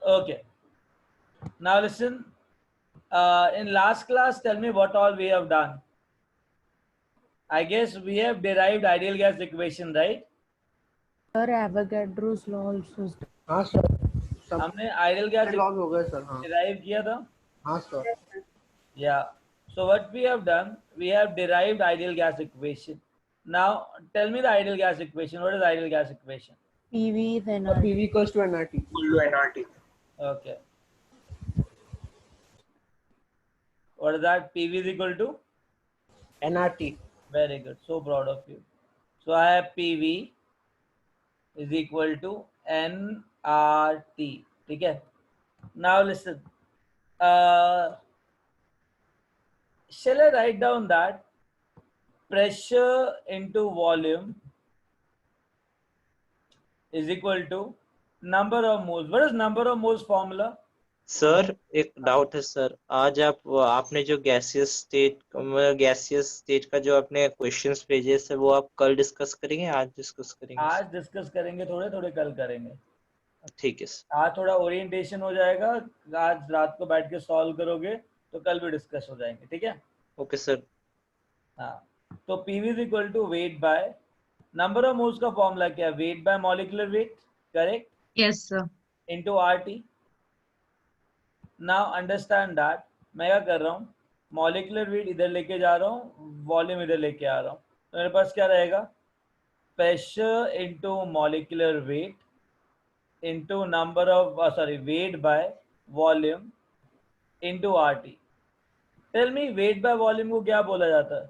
Okay. Now listen. In last class, tell me what all we have done. I guess we have derived ideal gas equation, right? Sir Avogadro's law also. हाँ sir, सब हमने ideal gas laws हो गए sir. हाँ derive किया था। हाँ sir. Yeah. So what we have done, we have derived ideal gas equation. Now tell me the ideal gas equation. What is the ideal gas equation? PV is NRT. PV equals to NRT. Okay. What is that? PV is equal to NRT. Very good. So proud of you. So I have PV is equal to nRT. ठीक है? Now listen. Shall I write down that pressure into volume is equal to number of moles? What is number of moles formula? Sir एक doubt है sir, आज आपने जो gaseous state का जो आपने क्वेश्चंस भेजे सर, वो आप कल डिस्कस करेंगे, आज डिस्कस करेंगे? आज डिस्कस करेंगे, थोड़े थोड़े कल करेंगे। ठीक है सर। आज थोड़ा ओरिएंटेशन हो जाएगा, आज रात को बैठ के सॉल्व करोगे तो कल भी डिस्कस हो जाएंगे। ठीक है? Okay sir. हाँ, तो PV is equal to weight by number of moles का फॉर्मूला क्या है? Weight by molecular weight, correct? Yes sir. Into RT। Now understand that मैं क्या कर रहा हूँ, मॉलिक्यूलर वेट इधर लेके जा रहा हूँ, वॉल्यूम इधर लेके आ रहा हूँ, तो मेरे पास क्या रहेगा? Pressure into molecular weight into number of weight by volume into RT। Tell me weight by volume को क्या बोला जाता है?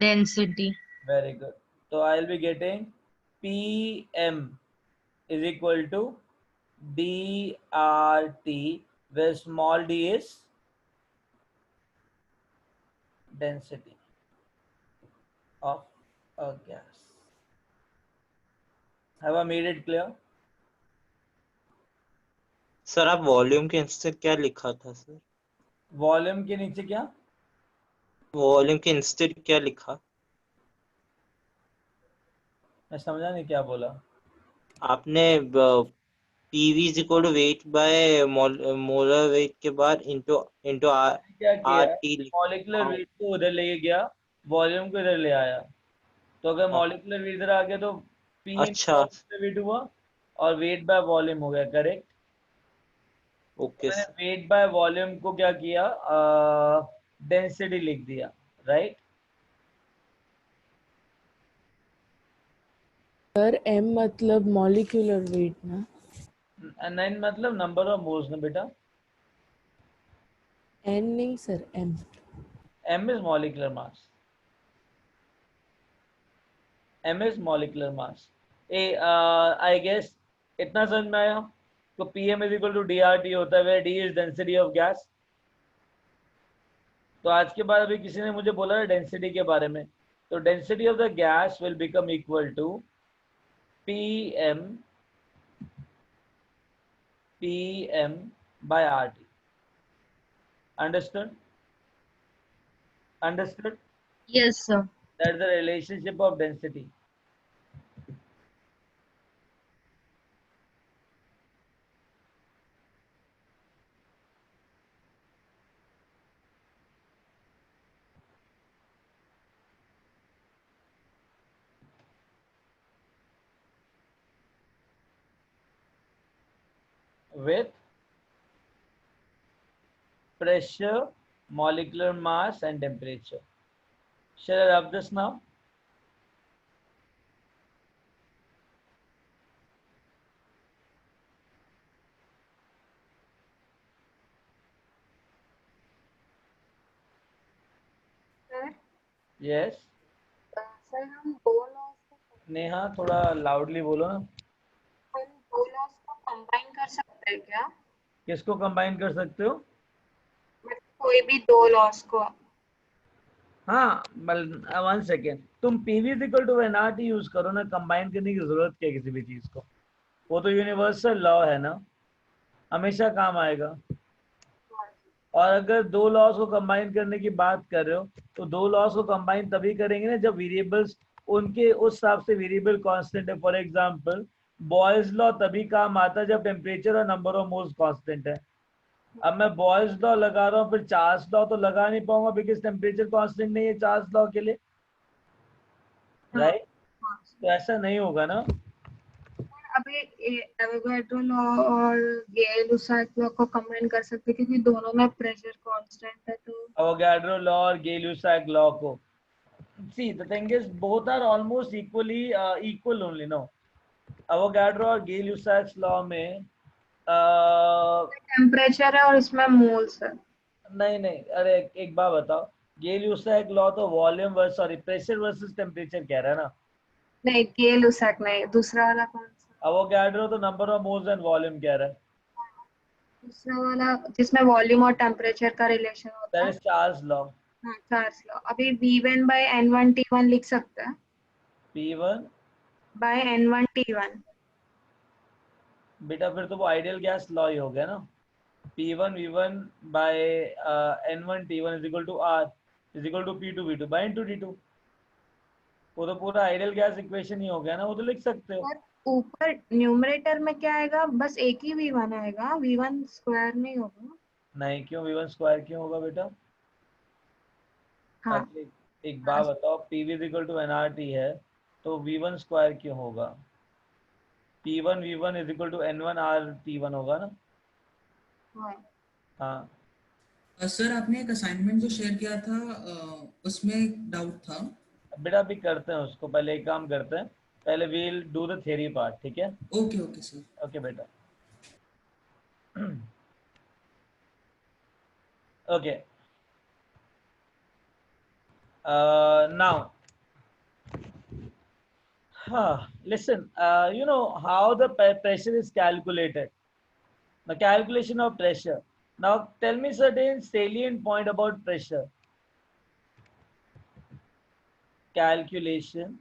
डेंसिटी। Very good. तो I will be getting PM is equal to DRT, where small d is density of a gas. Have I made it clear? Sir आप volume के instead क्या लिखा था सर? वॉल्यूम के नीचे क्या? वॉल्यूम के इंस्टेड क्या लिखा? मैं समझा नहीं क्या बोला आपने PV is equal to weight by molar weight के बाद इनटू क्या किया? RT मॉलिक्यूलर वेट को उधर ले गया, वॉल्यूम को इधर ले आया। तो अगर मॉलिक्यूलर वेट इधर आ गया तो P अच्छा वेट हुआ और वेट बाय वॉल्यूम हो गया, करेक्ट? ओके मैंने वेट बाय वॉल्यूम को क्या किया, डेंसिटी लिख दिया, राइट? सर M मतलब मॉलिक्यूलर वेट ना, N मतलब नंबर ऑफ मोल्स ना बेटा। N नहीं sir, M। M is molecular mass. M is molecular mass. I guess इतना समझ में आया? तो PM is equal to DRT होता है, where D is density of gas. तो आज के बाद अभी किसी ने मुझे बोला है डेंसिटी के बारे में, तो density of the gas will become equal to PM by RT. Understood? Understood? Yes sir. That's the relationship of density. With pressure, molecular mass and temperature. Shall I rub this now? Sir Yes. Sir हम दो loss Neha थोड़ा loudly बोलो ना। हम दो laws को combine कर सकते हैं क्या? किसको कंबाइन कर सकते हो? मतलब कोई भी दो लॉस को। हाँ, वन सेकेंड, तुम PV equal to NRT use करो ना, कंबाइन करने की जरूरत क्या है किसी भी चीज को? वो तो यूनिवर्सल लॉ है ना, हमेशा काम आएगा। और अगर दो लॉस को कंबाइन करने की बात कर रहे हो तो दो लॉस को कंबाइन तभी करेंगे ना जब वेरिएबल्स उनके उस हिसाब से वेरिएबल कांस्टेंट है। फॉर एग्जांपल बॉयज लॉ तभी काम आता है जब टेम्परेचर और नंबर ऑफ मोल्स कांस्टेंट है। अब मैं बॉयज लॉ लगा रहा हूँ, फिर चार्ल्स लॉ तो लगा नहीं पाऊंगा बिकॉज टेम्परेचर कांस्टेंट नहीं है चार्ल्स लॉ के लिए, राइट? हाँ। तो ऐसा नहीं होगा ना। अभी एवोगाड्रो लॉ और गए-लुसाक लॉ को कंबाइन कर सकते हैं क्योंकि दोनों में प्रेशर कांस्टेंट है, तो अवोगाड्रो लॉ और गay-lussac लॉ को, see the thing is both are almost equally equal only, no? Avogadro और गay-lussac लॉ में टेम्परेचर है और इसमें मोल्स है। नहीं नहीं, अरे एक बात बताओ, गay-lussac लॉ तो volume verse sorry pressure versus temperature कह रहा है ना। नहीं, गए-लुसाक नहीं, दूसरा वाला कौन सा? अवोगाड्रो तो number of moles and volume कह रहा है, दूसरा वाला जिसमें वॉल्यूम और टेम्परेचर का रिलेशन होता दैट है। Is Charles law. हाँ, चार्ल्स लॉ। अभी V1 by N1 T1 लिख सकते हैं, P1 by N1 T1। बेटा फिर तो वो आइडियल गैस लॉ ही हो गया ना। P1 V1 by N1 T1 is equal to R is equal to P2 V2 by N2 T2। वो तो पूरा आइडियल गैस इक्वेशन ही हो गया ना, वो तो लिख सकते हो। और ऊपर न्यूमरेटर में क्या आएगा? बस एक ही V1 आएगा, V1 स्क्वायर नहीं होगा। नहीं, क्यों V1 स्क्वायर क्यों होगा बेटा? हाँ, अच्छा, एक बात बताओ, PV is equal to NRT है तो V1 स्क्वायर क्यों होगा? P1 V1 is equal to N1 R T1 होगा ना। हाँ। हाँ सर आपने एक असाइनमेंट जो शेयर किया था उसमें एक डाउट था। बेटा अभी करते हैं उसको, पहले एक काम करते हैं, पहले we'll do the theory part, ठीक है? Okay okay sir. ओके बेटा। okay, now listen, you know how the pressure is calculated, the calculation of pressure. Now tell me certain salient point about pressure. Calculation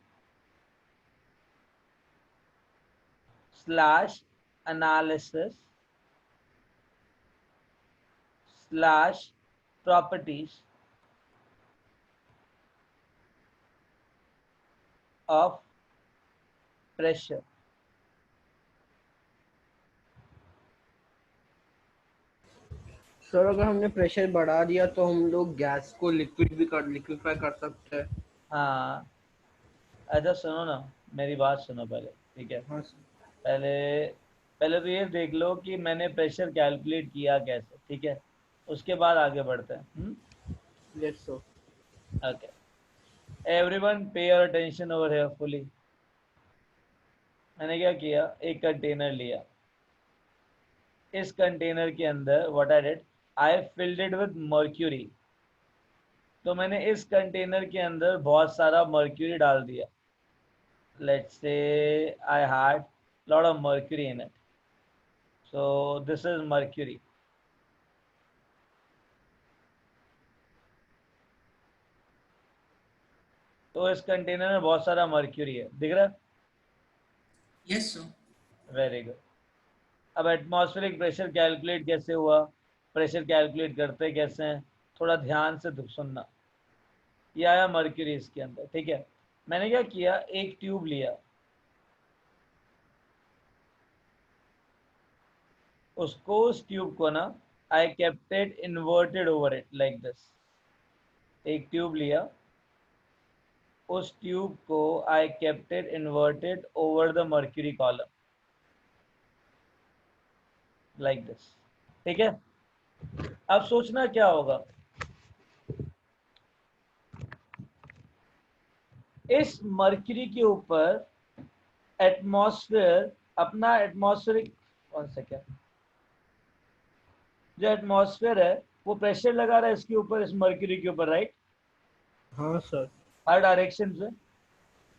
slash analysis slash properties of pressure. Sir अगर हमने pressure बढ़ा दिया तो हम लोग gas को liquefy कर सकते हैं। हाँ, अच्छा सुनो ना, मेरी बात सुनो पहले, ठीक है? हाँ सर। पहले तो ये देख लो कि मैंने प्रेशर कैलकुलेट किया कैसे, ठीक है? उसके बाद आगे बढ़ते हैं। Yes sir. ओके, एवरीवन पे your attention over here fully. मैंने क्या किया, एक कंटेनर लिया, इस कंटेनर के अंदर what I did, I filled it with mercury. तो मैंने इस कंटेनर के अंदर बहुत सारा मर्क्यूरी डाल दिया। Let's say I had lot of mercury in it, so this is mercury. तो इस कंटेनर में बहुत सारा मर्क्यूरी है, दिख रहा है? Yes sir. Very good. अब एटमॉस्फेरिक प्रेशर कैलकुलेट कैसे हुआ, प्रेशर कैलकुलेट करते कैसे हैं, थोड़ा ध्यान से सुनना। ये आया मर्क्यूरी इसके अंदर, ठीक है? मैंने क्या किया, एक ट्यूब लिया, उसको उस ट्यूब को ना I kept it inverted over it like this. एक ट्यूब लिया, उस ट्यूब को I kept it inverted over the mercury column like this, ठीक है? अब सोचना क्या होगा, इस मर्क्यूरी के ऊपर एटमॉस्फेयर अपना एटमॉस्फेरिक कौन सा क्या जो एटमॉस्फेयर है वो प्रेशर लगा रहा है इसके ऊपर, इस मर्क्यूरी के ऊपर, राइट? हाँ सर। हर डायरेक्शन से।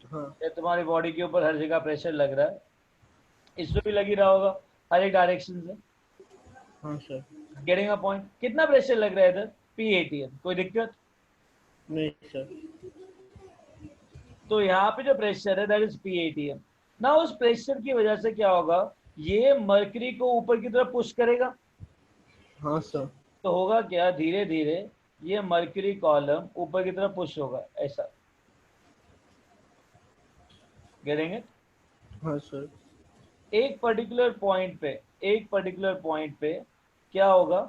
हाँ। या तुम्हारी बॉडी के ऊपर हर जगह प्रेशर लग रहा है, इसमें भी लगी रहा होगा हर एक डायरेक्शन से। हाँ सर। Getting a point? कितना प्रेशर लग रहा है इधर? P80, कोई दिक्कत नहीं सर। तो यहाँ पे जो प्रेशर है दैट इज P80 ना। उस प्रेशर की वजह से क्या होगा, ये मर्क्यूरी को ऊपर की तरफ पुश करेगा। हाँ सर। तो होगा क्या, धीरे धीरे ये मर्क्यूरी कॉलम ऊपर की तरफ पुश होगा, ऐसा। Getting it? हाँ सर। एक पर्टिकुलर पॉइंट पे क्या होगा?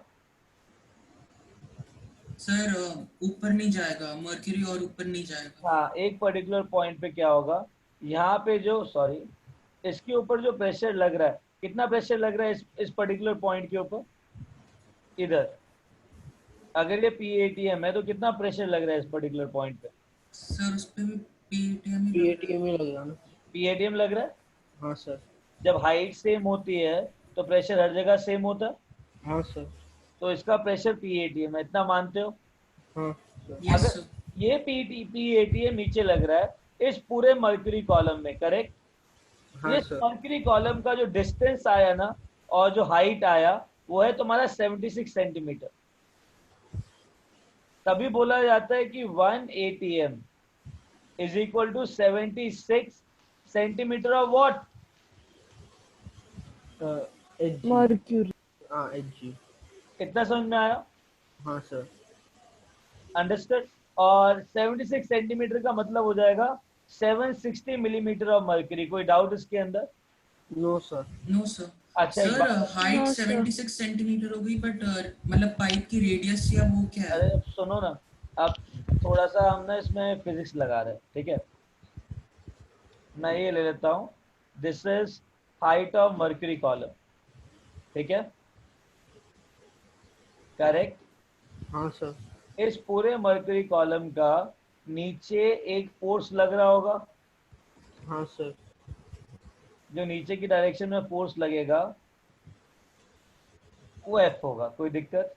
सर ऊपर नहीं जाएगा, मर्क्यूरी और ऊपर नहीं जाएगा। हाँ, एक पर्टिकुलर पॉइंट पे क्या होगा, यहाँ पे जो सॉरी इसके ऊपर जो प्रेशर लग रहा है, कितना प्रेशर लग रहा है इस पर्टिकुलर पॉइंट के ऊपर? इधर अगर ये PATM है तो कितना प्रेशर लग रहा है इस पर्टिकुलर पॉइंट पे? सर उस पे भी PATM ही लग रहा है। PATM ही लगेगा ना। PATM लग रहा है। हाँ सर। जब हाइट सेम होती है तो प्रेशर हर जगह सेम होता है, हाँ सर। तो इसका प्रेशर PATM है, इतना मानते हो? हाँ सर। यस अगर सर। ये PATM नीचे लग रहा है इस पूरे मर्क्यूरी कॉलम में, करेक्ट? हाँ ये सर। मर्क्यूरी कॉलम का जो डिस्टेंस आया ना और जो हाइट आया वो है तुम्हारा 76 सेंटीमीटर। तभी बोला जाता है कि 1 ATM is equal to 76 centimetre of what? HG। Mercury. हाँ HG। इतना समझ में आया? हाँ सर। अंडरस्टूड। और 76 सेंटीमीटर का मतलब हो जाएगा 760 मिलीमीटर ऑफ मर्क्यूरी। कोई डाउट इसके अंदर? No sir. No sir. अच्छा, एक सर बात, हाइट No, sir. 76 सेंटीमीटर हो गई, बट मतलब पाइप की रेडियस या वो क्या अरे है? सुनो ना, अब थोड़ा सा हम ना इसमें फिजिक्स लगा रहे हैं, ठीक है? मैं ये ले लेता हूँ, this is height of mercury column, ठीक है? करेक्ट। हाँ सर। इस पूरे मर्क्यूरी कॉलम का नीचे एक फोर्स लग रहा होगा, हाँ सर। जो नीचे की डायरेक्शन में फोर्स लगेगा वो F होगा। कोई दिक्कत?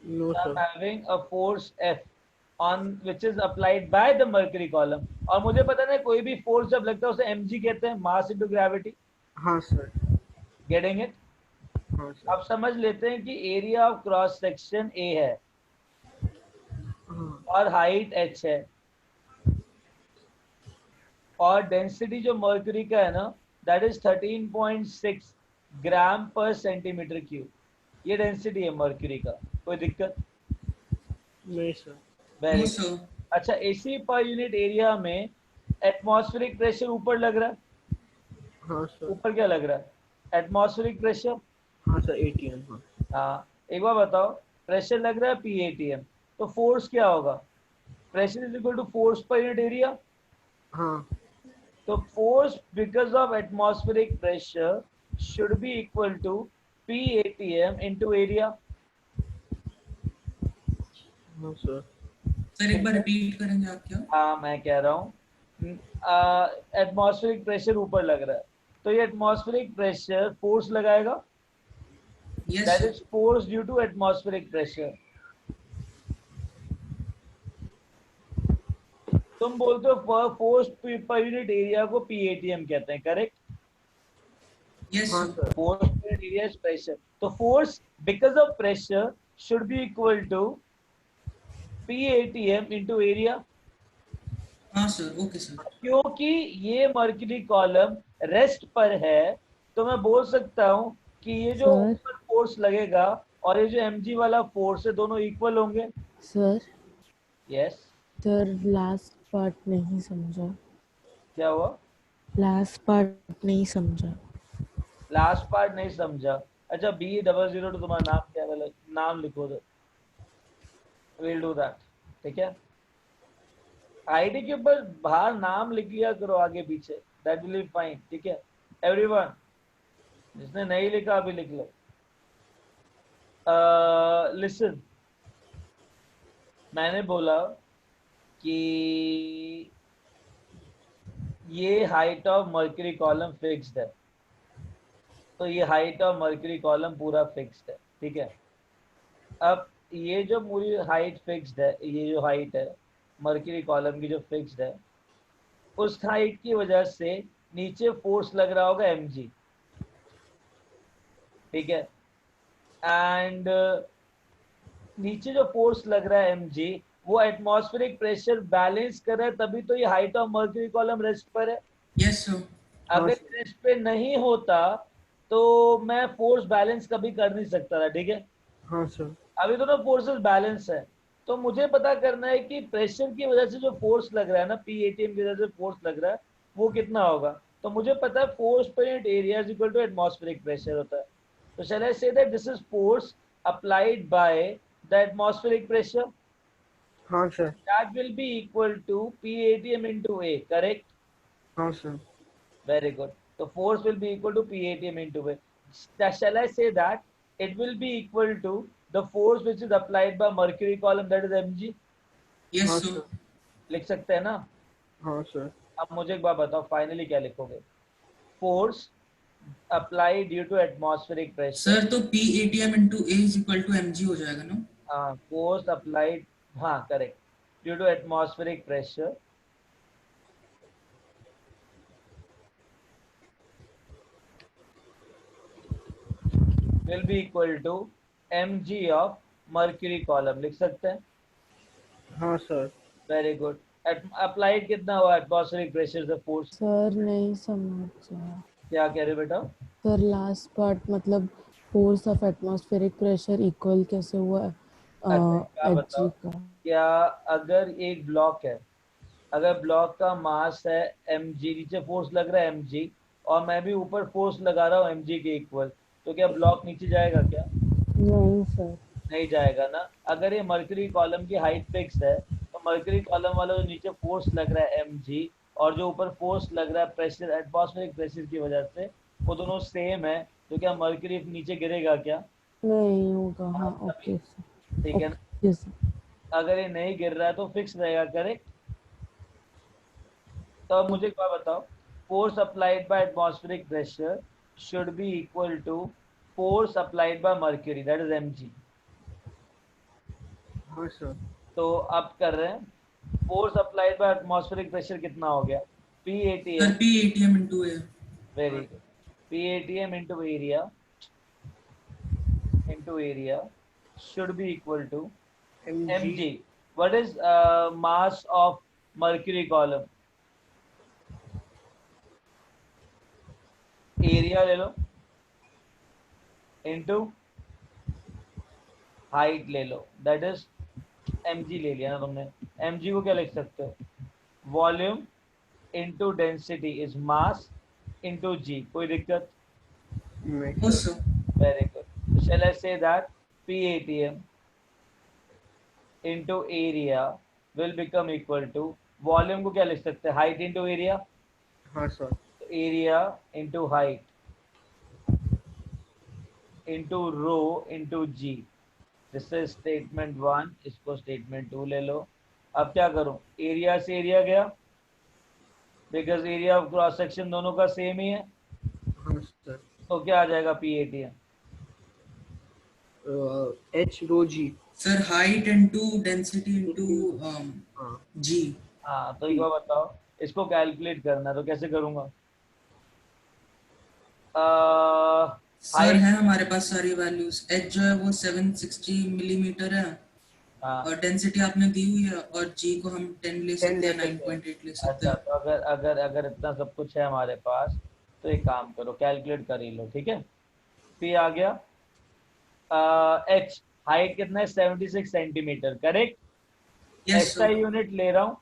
No I'm sir. having a force F on which is applied by the mercury column, और मुझे पता नहीं कोई भी फोर्स जब लगता है उसे mg कहते हैं, मास इनटू ग्रेविटी। हाँ सर। Getting it? हाँ सर। अब समझ लेते हैं कि area of cross section A है हाँ। और हाइट h है और डेंसिटी जो मर्क्यूरी का है ना दैट इज 13.6 ग्राम पर सेंटीमीटर क्यूब। ये डेंसिटी है मर्क्यूरी का। कोई दिक्कत? नहीं sir. Very no good. Sir. अच्छा, AC पर यूनिट एरिया में एटमॉस्फेरिक प्रेशर ऊपर लग रहा है। हाँ सर। ऊपर क्या लग रहा है? Atmospheric pressure. हाँ सर ATM। हाँ। हाँ, एक बार बताओ, प्रेशर लग रहा है PATM, तो फोर्स क्या होगा? Pressure is equal to force पर यूनिट एरिया। हाँ। तो force because of atmospheric pressure should be equal to PATM into area. हाँ सर। सर एक बार रिपीट करेंगे आप क्या? हाँ, मैं कह रहा हूँ एटमॉस्फेरिक प्रेशर ऊपर लग रहा है तो ये एटमॉस्फेरिक प्रेशर फोर्स लगाएगा, yes that sir. Is force due to atmospheric pressure. तुम बोलते हो फोर्स पर यूनिट एरिया को PATM कहते हैं, करेक्ट? यस हाँ सर। सर। फोर्स पर यूनिट एरिया इज प्रेशर, तो force because of pressure should be equal to PATM into area. हाँ सर। Okay sir. क्योंकि ये मर्क्यूरी कॉलम रेस्ट पर है तो मैं बोल सकता हूँ कि ये जो सर। ऊपर फोर्स लगेगा और ये जो mg वाला फोर्स है दोनों इक्वल होंगे। Sir yes. Sir last part नहीं समझा। क्या हुआ? लास्ट पार्ट नहीं समझा। लास्ट पार्ट नहीं समझा? अच्छा, B00 तो तुम्हारा नाम क्या है? नाम लिखो दो, विल डू दैट, ठीक है? आईडी के ऊपर बाहर नाम लिख लिया करो आगे पीछे, दैट विल बी फाइन, ठीक है? एवरीवन, जिसने नहीं लिखा अभी लिख लो। लिसन, मैंने बोला कि ये height of mercury column fixed है, तो ये हाइट ऑफ मर्क्यूरी कॉलम पूरा फिक्स्ड है, ठीक है? अब ये जो पूरी हाइट फिक्स्ड है, ये जो हाइट है मर्क्यूरी कॉलम की जो फिक्स्ड है, उस हाइट की वजह से नीचे फोर्स लग रहा होगा mg, ठीक है? एंड नीचे जो फोर्स लग रहा है mg वो एटमॉस्फेरिक प्रेशर बैलेंस कर रहा है, तभी तो ये height of mercury column rest पर है। Yes sir. अगर रेस्ट पे नहीं होता तो मैं फोर्स बैलेंस कभी कर नहीं सकता था, ठीक है? हाँ सर। अभी दोनों फोर्सेस बैलेंस है, तो मुझे पता करना है कि प्रेशर की वजह से जो फोर्स लग रहा है ना, PATM की वजह से फोर्स लग रहा है वो कितना होगा। तो मुझे पता है फोर्स पर unit area is equal to atmospheric pressure होता है. तो shall I say that this is force applied by the atmospheric pressure? हाँ sir. That will be equal to P ATM into A, correct? हाँ sir. Very good. So force will be equal to P ATM into A. Shall I say that it will be equal to the force which is applied by mercury column, that is mg? Yes हाँ sir. Sir. लिख सकते हैं ना. हाँ sir. अब मुझे एक बात बताओ, फाइनली क्या लिखोगे? Force apply due to atmospheric pressure. Sir तो P ATM into A is equal to M G हो जाएगा ना. हाँ, फोर्स अप्लाइड, हाँ correct, due to atmospheric pressure will be equal to mg of mercury column. लिख सकते हैं. हाँ सर. Very good. अप्लाइड कितना हुआ एटमॉस्फेरिक प्रेशर से फोर्स? सर नहीं समझा. क्या कह रहे हो बेटा? सर लास्ट पार्ट मतलब force of atmospheric pressure equal कैसे हुआ अच्छा, क्या एच बताओ, जी का. क्या अगर एक ब्लॉक है, अगर ब्लॉक का मास है mg, नीचे फोर्स लग रहा है mg, और मैं भी ऊपर फोर्स लगा रहा हूँ mg के इक्वल, तो क्या ब्लॉक नीचे जाएगा क्या? नहीं सर. नहीं जाएगा ना. अगर ये मर्करी कॉलम की हाइट फिक्स है, तो मर्करी कॉलम वाला जो नीचे फोर्स लग रहा है mg और जो ऊपर फोर्स लग रहा है प्रेशर, एटमॉस्फेरिक प्रेशर की वजह से, वो दोनों सेम है. तो क्या मर्करी नीचे गिरेगा क्या? नहीं होगा. हाँ ओके सर. ठीक है ना. Okay sir. अगर ये नहीं गिर रहा है तो फिक्स रहेगा, करेक्ट. तो अब मुझे एक बात बताओ, force applied by atmospheric pressure should be equal to force applied by mercury, that is mg. हाँ सर. तो अब कर रहे हैं, force applied by atmospheric pressure कितना हो गया? P sir ATM. P ATM into A. Very good. P ATM into area should be equal to mg. What is mass of mercury column? Area ले लो into height ले लो, that is mg ले लिया ना तुमने. mg को क्या लिख सकते हो? Volume into density is mass into g. कोई दिक्कत? नहीं. ओ sir. Very good. So shall I say that P ATM into area will become equal to, volume को क्या लिख सकते हैं? Height into area. हाँ sir. Area into height into rho into g. This is statement 1. इसको statement 2 ले लो. अब क्या करूं? एरिया से एरिया गया, because area of cross section दोनों का सेम ही है. हाँ सर. तो क्या आ जाएगा P ATM? H rho g. Sir height into density into हाँ. जी. हाँ, तो एक बार बताओ, इसको कैलकुलेट करना है तो कैसे करूंगा? सर height- है हमारे पास सारी वैल्यूज. एच जो है वो 760 मिलीमीटर है हाँ, और डेंसिटी आपने दी हुई है और जी को हम 10 ले 10 सकते ले हैं, सकते हैं. 9.8 ले सकते अच्छा. हैं. तो अगर अगर अगर इतना सब कुछ है हमारे पास, तो एक काम करो, कैलकुलेट कर ही लो. ठीक है. P आ गया. H हाइट कितना है? 76 centimetre, correct. Yes SI sir. Unit ले रहा हूँ,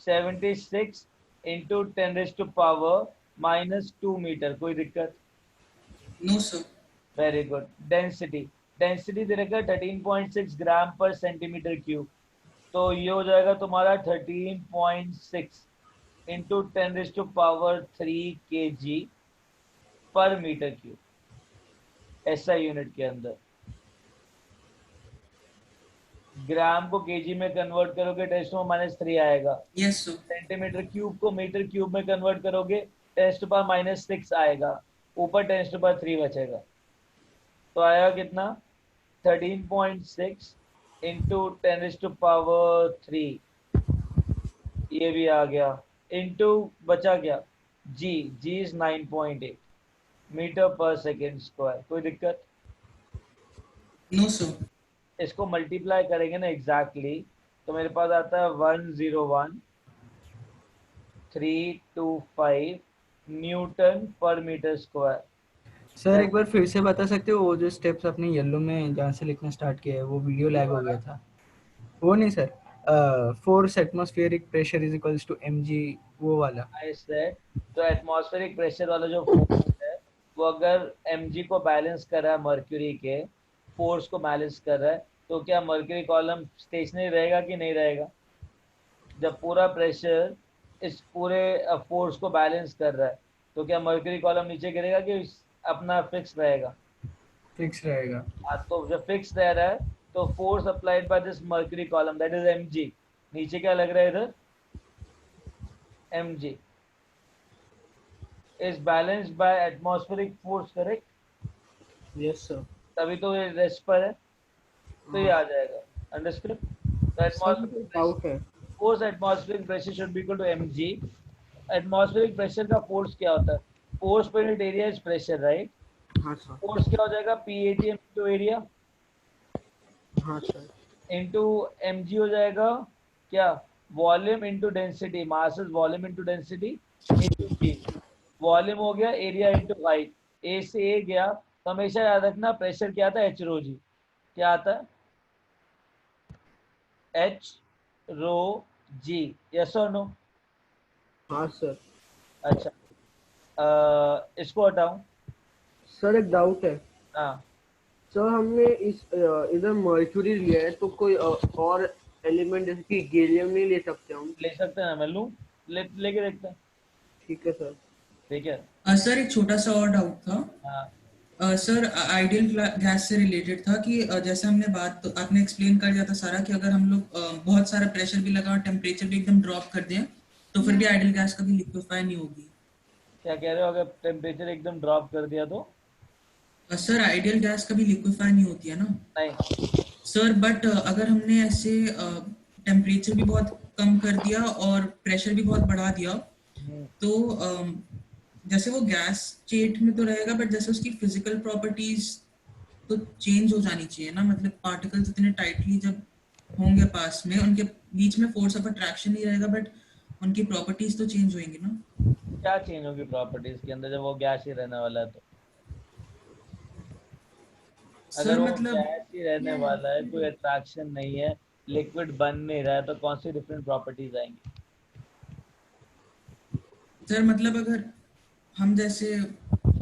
76 इंटू 10⁻⁻2 मीटर. कोई दिक्कत? No sir. Very good. Density, density दे रखा है 13.6 ग्राम पर सेंटीमीटर क्यूब. तो ये हो जाएगा तुम्हारा 13.6 इंटू 10⁻³ kg पर मीटर क्यूब, SI यूनिट के अंदर. ग्राम को केजी में कन्वर्ट करोगे 10⁻³ आएगा. Yes sir. सेंटीमीटर क्यूब को मीटर क्यूब में कन्वर्ट करोगे 10⁻⁻6 आएगा. ऊपर 10⁻³ बचेगा. तो आएगा कितना? 13.6 इंटू 10⁻³. ये भी आ गया. इंटू बचा क्या? जी. जी इज 9.8 मीटर पर सेकेंड स्क्वायर. कोई दिक्कत? No sir. इसको मल्टीप्लाई करेंगे ना एग्जैक्टली, तो मेरे पास आता है 101,325 न्यूटन पर मीटर स्क्वायर. सर एक बार फिर से बता सकते हो वो जो स्टेप्स आपने येलो में जहाँ से लिखना स्टार्ट किया है वो वीडियो लैग हो गया था. वो नहीं sir, force atmospheric pressure is equals to mg, वो वाला। I said तो एटमॉस्फेरिक प्रेशर वाला जो फोर्स है वो अगर mg को बैलेंस कर रहा है मर्क्यूरी के फोर्स को बैलेंस कर रहा है, तो क्या मर्क्यूरी कॉलम स्टेशनरी रहेगा कि नहीं रहेगा? जब पूरा प्रेशर इस पूरे फोर्स को बैलेंस कर रहा है तो क्या मर्क्यूरी कॉलम नीचे गिरेगा कि अपना फिक्स रहेगा? फिक्स रहेगा। तो जब फिक्स रह रहा है तो force applied by this mercury column that is mg, नीचे क्या लग रहा है इधर? mg is balanced by atmospheric force, correct? Yes sir. तभी तो ये रेस्ट पर है, तो ये आ जाएगा। अंडरस्टूड? तो एटमॉस्फेरिक डाउट है। Force atmospheric pressure should be equal to mg। Atmospheric pressure का फोर्स क्या होता है? फोर्स पर unit area is pressure, right? हाँ सर। फोर्स क्या हो जाएगा? PATM इनटू एरिया हाँ सर। इनटू mg हो जाएगा क्या? Volume into density, mass is volume into density into g। Volume हो गया एरिया इनटू हाइट, ए से ए गया, तो हमेशा याद रखना प्रेशर क्या आता है? एच रो जी। क्या आता है? एच रो जी। यस और नो? हाँ सर। अच्छा, इसको हटाऊं? सर एक डाउट है। हाँ, सर हमने इस इधर मर्क्यूरी लिया है, तो कोई और एलिमेंट जैसे कि गैलियम नहीं ले सकते हम? ले सकते हैं ना, मैं लूं? लेके देखते हैं। ठीक है सर। ठीक है। सर एक छोटा सा और डाउट था। हाँ सर आइडियल गैस से रिलेटेड था कि जैसे हमने बात तो आपने एक्सप्लेन कर दिया था सारा कि अगर हम लोग बहुत सारा प्रेशर भी लगा और टेम्परेचर भी एकदम ड्रॉप कर दें तो फिर भी आइडियल गैस कभी लिक्विफाई नहीं होगी। क्या कह रहे हो? अगर टेम्परेचर एकदम ड्रॉप कर दिया तो? सर आइडियल गैस कभी लिक्विफाई नहीं होती है ना नहीं। सर, बट अगर हमने ऐसे टेम्परेचर भी बहुत कम कर दिया और प्रेशर भी बहुत बढ़ा दिया तो जैसे वो गैस स्टेट में तो रहेगा बट जैसे उसकी फिजिकल प्रॉपर्टीज तो चेंज हो जानी चाहिए ना, मतलब पार्टिकल्स इतने टाइटली जब होंगे पास में उनके बीच में फोर्स ऑफ अट्रैक्शन नहीं रहेगा बट उनकी प्रॉपर्टीज तो चेंज होंगी ना। क्या चेंज होगी प्रॉपर्टीज के अंदर जब वो गैस ही रहने वाला है? तो अगर सर वो मतलब गैस ही रहने वाला है, कोई अट्रैक्शन नहीं है, लिक्विड बन नहीं रहा है, तो कौन सी डिफरेंट प्रॉपर्टीज आएंगी? सर मतलब अगर हम जैसे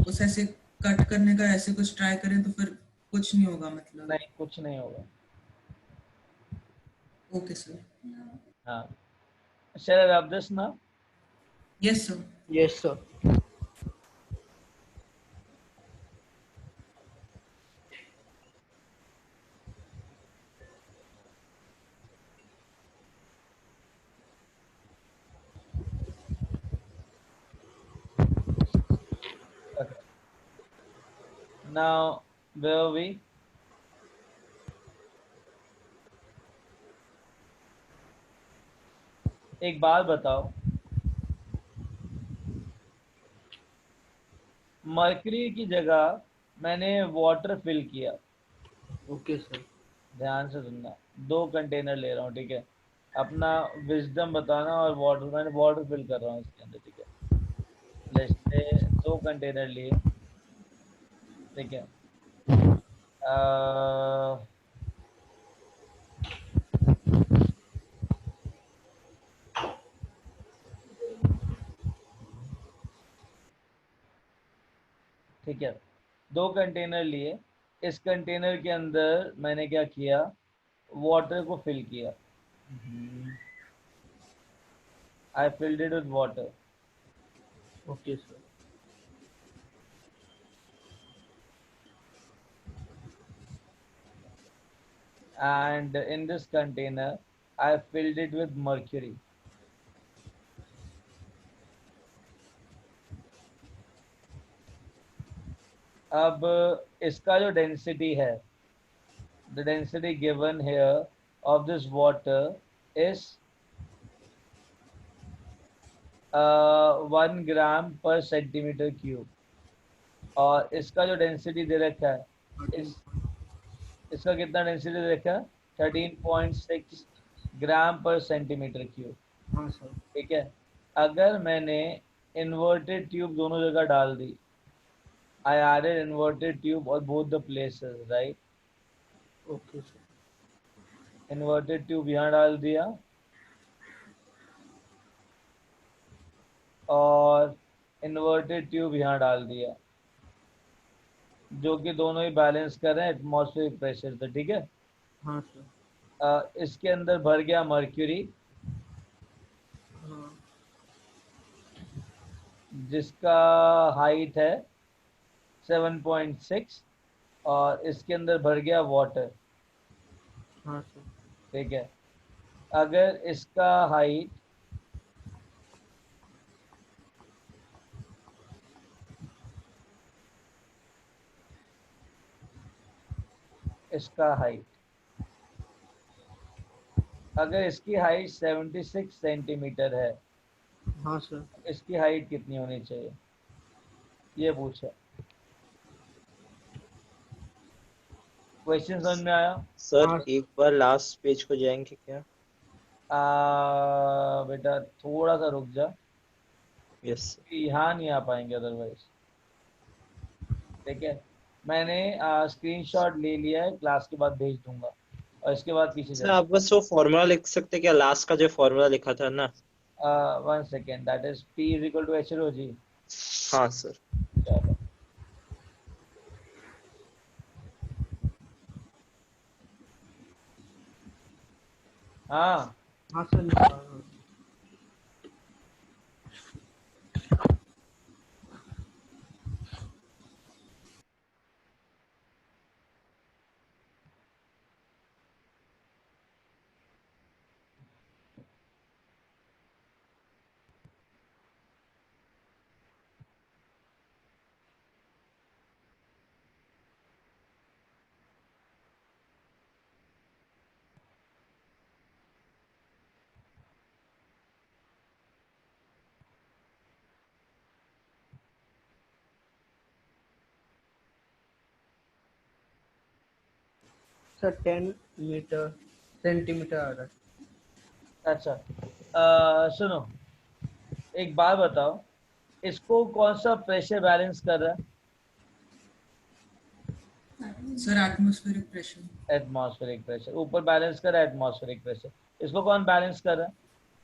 उस ऐसे कट करने का ऐसे कुछ ट्राई करें तो फिर कुछ नहीं होगा मतलब। नहीं, कुछ नहीं होगा। Okay sir. हाँ, shall I rub this now? Yes sir. Yes sir. Okay. Now, where are we? एक बात बताओ, मर्करी की जगह मैंने वाटर फिल किया। Okay sir. ध्यान से सुनना, 2 कंटेनर ले रहा हूँ, ठीक है? अपना विजडम बताना, और वाटर मैंने वाटर फिल कर रहा हूँ इसके अंदर, ठीक है? लेट्स से 2 कंटेनर लिए, ठीक है? ठीक है, 2 कंटेनर लिए। इस कंटेनर के अंदर मैंने क्या किया? वाटर को फिल किया। I filled it with water. Okay sir. And in this container I filled it with mercury. अब इसका जो डेंसिटी है, the density given here of this water is 1 gram per centimeter cube, और इसका जो density दे रखा है, इसका कितना डेंसिटी दे रखा है? 13.6 ग्राम पर सेंटीमीटर क्यूब। हाँ सर। ठीक है, अगर मैंने इन्वर्टेड ट्यूब दोनों जगह डाल दी, I added inverted tube on both the places, right? Okay sir. Inverted tube यहाँ डाल दिया और इन्वर्टेड ट्यूब यहाँ डाल दिया, जो कि दोनों ही बैलेंस कर रहे हैं एटमॉस्फेरिक प्रेशर से, ठीक है। हाँ सर। इसके अंदर भर गया मर्क्यूरी, हाँ जिसका हाइट है 7.6 और इसके अंदर भर गया वाटर, हाँ सर। ठीक है। अगर इसका हाइट अगर इसकी हाइट 76 सेंटीमीटर है, हाँ सर। इसकी हाइट कितनी होनी चाहिए, ये पूछा। क्वेश्चन समझ में आया? सर हाँ। एक बार लास्ट पेज को जाएंगे क्या? बेटा थोड़ा सा रुक जा, यस यहाँ नहीं आ पाएंगे अदरवाइज, ठीक है। मैंने स्क्रीनशॉट ले लिया है, क्लास के बाद भेज दूंगा और इसके बाद पीछे सर, आप बस वो फॉर्मूला लिख सकते क्या, लास्ट का जो फॉर्मूला लिखा था ना? 1 second, that is P is equal to H rho g. हाँ सर। चलो हाँ हाँ सर निकाल रहा हूँ। सर 10 मीटर सेंटीमीटर आ रहा है। अच्छा, सुनो एक बात बताओ, इसको कौन सा प्रेशर बैलेंस कर रहा है? Sir atmospheric pressure. Atmospheric pressure ऊपर बैलेंस कर रहा है, एटमॉस्फेरिक प्रेशर। इसको कौन बैलेंस कर रहा है?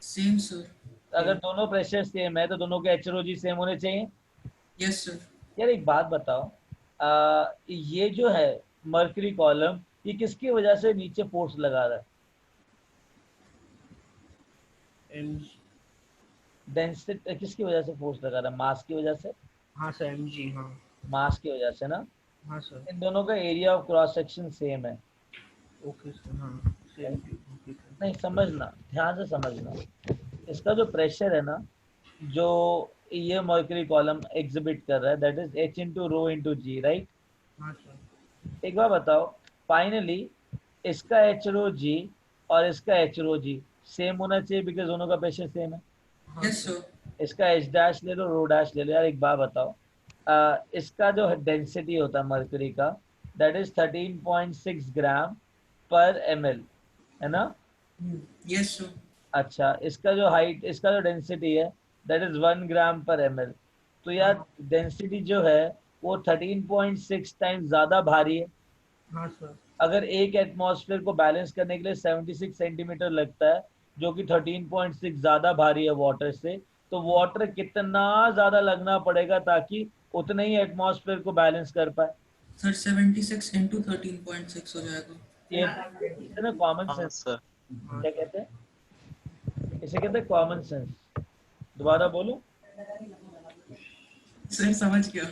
Same sir. अगर दोनों प्रेशर सेम है तो दोनों के HROG सेम होने चाहिए। Yes sir. यार एक बात बताओ, ये जो है मर्करी कॉलम, ये किसकी वजह से नीचे फोर्स लगा रहा है? डेंसिटी किसकी वजह से फोर्स लगा रहा है? मास की वजह से। हाँ सर mg। हाँ मास की वजह से ना। हाँ सर। इन दोनों का area of cross section same है। Okay sir. हाँ सेम। Okay sir. नहीं समझना, ध्यान से समझना, इसका जो प्रेशर है ना, जो ये मर्करी कॉलम एग्जिबिट कर रहा है, that is H into rho into G, right. हाँ सर। एक बार बताओ, फाइनली इसका HROG और इसका HROG सेम होना चाहिए, बिकॉज दोनों का प्रेशर सेम है। Yes sir. इसका H डैश ले लो, रो डैश ले लो। यार एक बात बताओ, इसका जो डेंसिटी होता है मर्करी का, दैट इज 13.6 ग्राम पर ml, है ना? Yes sir. अच्छा, इसका जो हाइट, इसका जो डेंसिटी है, दैट इज 1 ग्राम पर ml। तो यार डेंसिटी जो है वो 13.6 टाइम्स ज्यादा भारी है। हाँ सर। अगर एक एटमॉस्फेयर को बैलेंस करने के लिए 76 सेंटीमीटर लगता है, जो कि 13.6 ज्यादा भारी है वाटर से, तो वाटर कितना ज्यादा लगना पड़ेगा ताकि उतने ही एटमॉस्फेयर को बैलेंस कर पाए? सर 76 इंटू 13.6 हो जाएगा। ये ना कॉमन हाँ सेंस, सर। क्या कहते हैं इसे? कहते हैं कॉमन सेंस। दोबारा बोलो। सर समझ गया।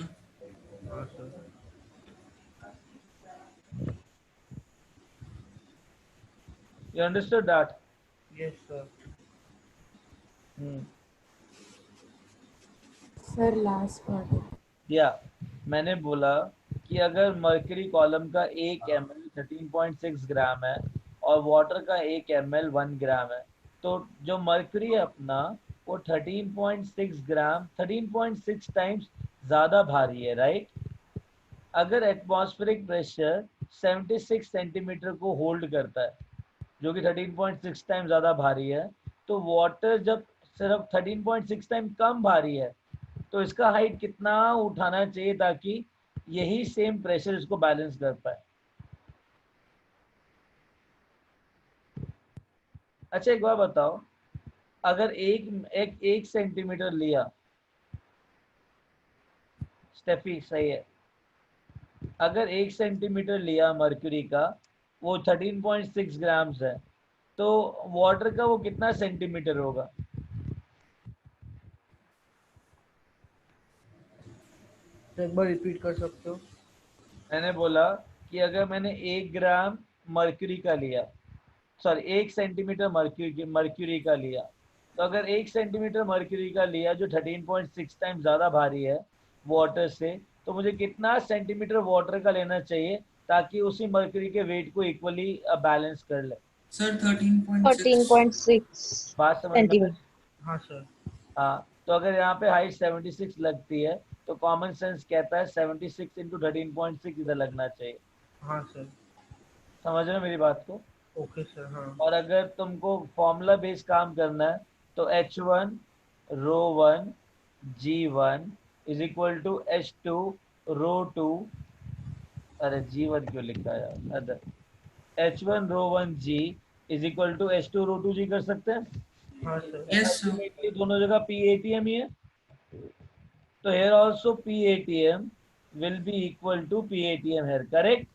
हाँ sir. You understood that? Yes sir. Sir last part. या मैंने बोला कि अगर मर्करी कॉलम का 1 ml 13.6 ग्राम है और वाटर का 1 ml 1 ग्राम है, तो जो मर्करी है अपना वो 13.6 ग्राम 13.6 टाइम्स ज़्यादा भारी है, राइट। अगर एटमॉस्फेरिक प्रेशर 76 सेंटीमीटर को होल्ड करता है, जो कि 13.6 टाइम ज़्यादा भारी है, तो वाटर जब सिर्फ 13.6 टाइम कम भारी है, तो इसका हाइट कितना उठाना चाहिए ताकि यही सेम प्रेशर इसको बैलेंस कर पाए? अच्छा एक बार बताओ, अगर एक सेंटीमीटर लिया, स्टेफी सही है, अगर 1 सेंटीमीटर लिया मर्क्यूरी का, वो 13.6 ग्राम्स है, तो वाटर का वो कितना सेंटीमीटर होगा? तो एक बार रिपीट कर सकते हो? मैंने बोला कि अगर मैंने 1 ग्राम मर्क्यूरी का लिया, सॉरी 1 सेंटीमीटर मर्क्यूरी का लिया, तो अगर 1 सेंटीमीटर मर्क्यूरी का लिया जो 13.6 टाइम ज़्यादा भारी है वाटर से, तो मुझे कितना सेंटीमीटर वाटर का लेना चाहिए ताकि उसी मर्क्यूरी के वेट को इक्वली बैलेंस कर ले? सर 13.6। 13.6 बात समझ में आ रही? सेंटीमीटर। हाँ सर। हाँ, तो अगर यहाँ पे हाइट 76 लगती है, तो कॉमन सेंस कहता है 76 इंटू 13.6 इधर लगना चाहिए। हाँ सर। समझ रहे हो मेरी बात को? Okay sir. हाँ और अगर तुमको फॉर्मूला बेस्ड काम करना है, तो H1 rho 1 G1 is equal to H2 rho 2, अरे G1 क्यों लिखा है यार, other H1 rho 1 G is equal to H2 rho 2 G कर सकते हैं? हाँ सर। Yes sir. अल्टीमेटली दोनों जगह PATM ही है, तो here also PATM will be equal to PATM here, correct?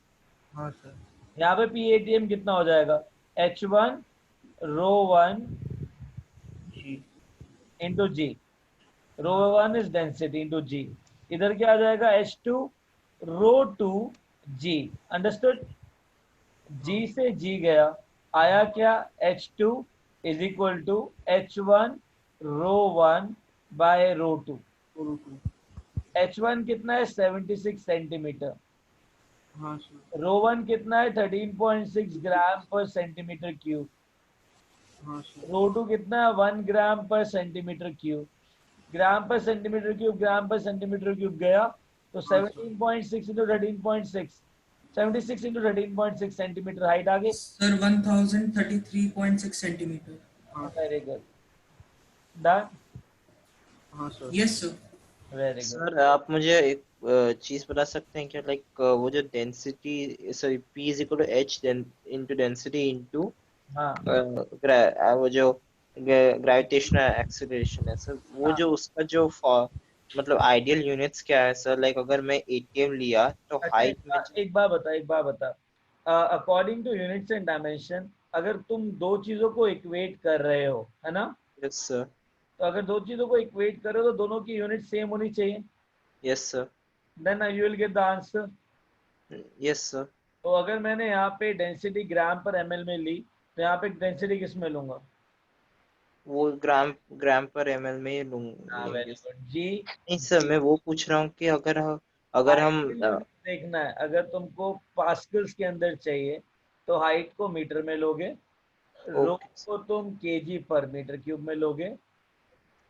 हाँ सर। यहाँ पे PATM कितना हो जाएगा? H1 rho 1 g. Into g, rho 1 is density into g, इधर क्या आ जाएगा? H2 रो 2 जी, अंडरस्टूड? जी से जी गया, आया क्या? H2 is equal to H1 rho 1 by rho 2। H1 कितना है? 76 सेंटीमीटर। हाँ सर। रो 1 कितना है? 13.6 ग्राम पर सेंटीमीटर क्यूब। हाँ सर। रो 2 कितना है? 1 ग्राम पर सेंटीमीटर क्यूब। ग्राम पर सेंटीमीटर क्यूब, ग्राम पर सेंटीमीटर क्यूब गया, तो 17.6 इंटू 13.6, 76 इंटू 13.6 सेंटीमीटर हाइट आ गई। Sir 1033.6 centimetre. हाँ वेरी गुड, डन, हाँ sir. Yes sir. Very good. Sir आप मुझे एक चीज बता सकते हैं क्या, लाइक वो जो density, sorry P is equal to H into density into हाँ वो जो ग्रेविटेशनल एक्सीलरेशन है सर, वो हाँ, जो उसका जो मतलब आइडियल यूनिट्स क्या है सर? लाइक अगर मैं एटीएम लिया तो अच्छा हाइट में एक बार बता, according two units and dimension, अगर तुम दो चीजों को इक्वेट कर रहे हो, है ना, यस सर। तो अगर दो चीजों को इक्वेट करो तो दोनों की यूनिट सेम होनी चाहिए, yes sir. Then you will get the answer. Yes sir. तो अगर मैंने यहाँ पे डेंसिटी ग्राम पर एमएल में ली, तो यहाँ पे डेंसिटी किस में लूंगा? वो ग्राम ग्राम पर एमएल में हाँ लेंगे। वेरी गुड जी। नहीं सर, मैं वो पूछ रहा हूँ कि अगर हम हाइट की यूनिट देखना है, अगर तुमको पास्कल्स के अंदर चाहिए तो हाइट को मीटर में लोगे, रो ओके, को तुम केजी पर मीटर क्यूब में लोगे,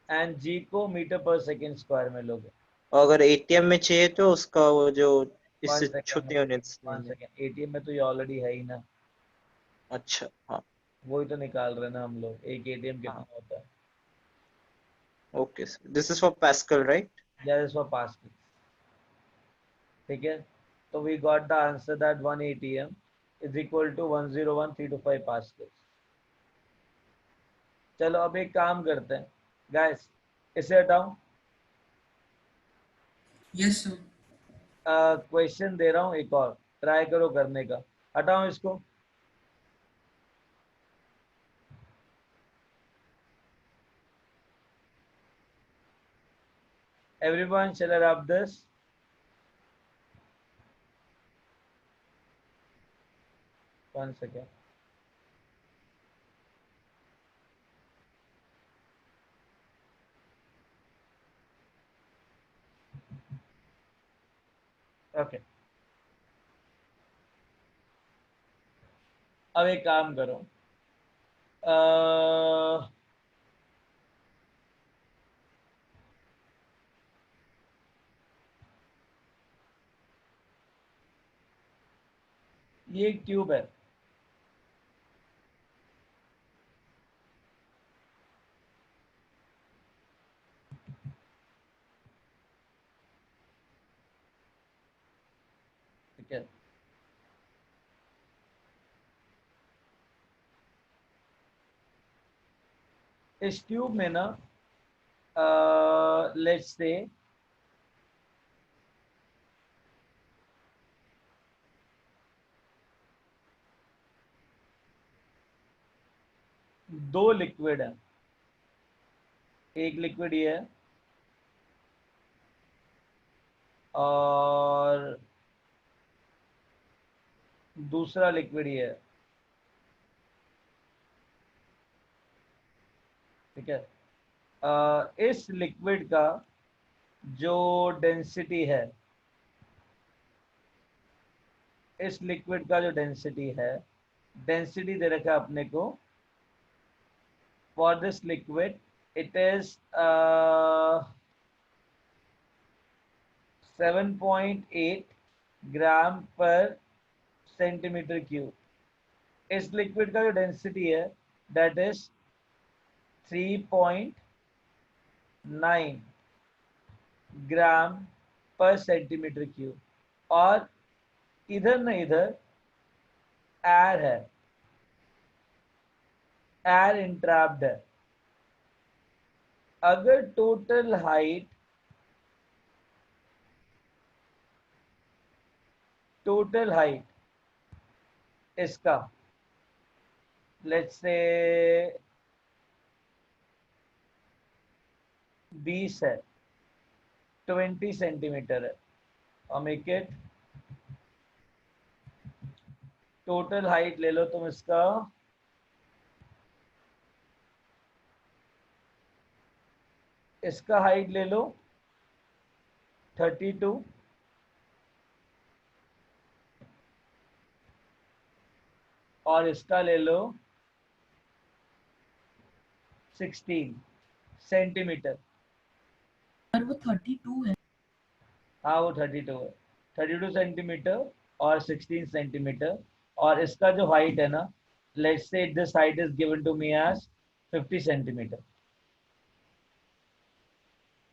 एंड जी को मीटर पर सेकेंड स्क्वायर में लोगे। और अगर एटीएम में चाहिए तो उसका वो जो वन इससे सेकेंड, छोटे यूनिट्स वन लेंगे। सेकेंड, एटीएम में तो ये ऑलरेडी है ही ना, अच्छा, हाँ। वही तो निकाल रहे ना हम लोग, एक एटीएम हाँ, कितना होता है। Okay sir, this is for pascal right? That is for pascal, ठीक है? तो we got the answer that 1 ATM is equal to 101.325 pascal. चलो अब एक काम करते हैं गाइस, इसे हटाओ, यस सर। क्वेश्चन दे रहा हूँ एक और, ट्राई करो करने का, हटाओ इसको। Everyone shall I rub this? One second. Okay, अब एक काम करो, ये एक ट्यूब है, ठीक है? इस ट्यूब में ना लेट्स से दो लिक्विड है, एक लिक्विड ये है और दूसरा लिक्विड ये है, ठीक है। इस लिक्विड का जो डेंसिटी है, इस लिक्विड का जो डेंसिटी है, डेंसिटी दे रखा है अपने को for this liquid, it is 7.8 gram पर सेंटीमीटर क्यूब। इस लिक्विड का जो डेंसिटी है दैट इज 3.9 ग्राम पर सेंटीमीटर क्यूब, और इधर न इधर एयर है, एयर इंट्रैप्ड है। अगर टोटल हाइट इसका लेट्स से 20 है, 20 सेंटीमीटर है, और मेक इट टोटल हाइट ले लो तुम इसका, इसका हाइट ले लो 32 और इसका ले लो 16 सेंटीमीटर। पर वो 32 है। हाँ वो 32 है, 32 सेंटीमीटर और 16 सेंटीमीटर, और इसका जो हाइट है ना, let's say this height is given to me as 50 centimetre.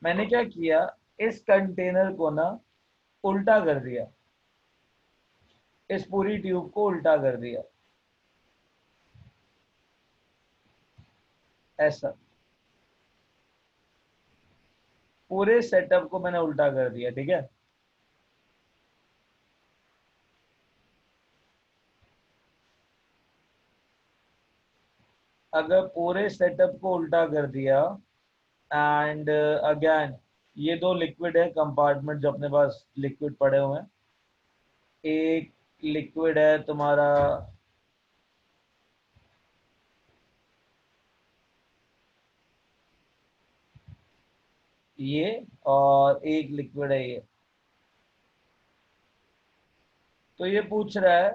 मैंने क्या किया, इस कंटेनर को ना उल्टा कर दिया, इस पूरी ट्यूब को उल्टा कर दिया ऐसा, पूरे सेटअप को मैंने उल्टा कर दिया, ठीक है। अगर पूरे सेटअप को उल्टा कर दिया एंड अगेन ये दो लिक्विड है कंपार्टमेंट जो अपने पास लिक्विड पड़े हुए हैं, एक लिक्विड है तुम्हारा ये, और एक लिक्विड है ये। तो ये पूछ रहा है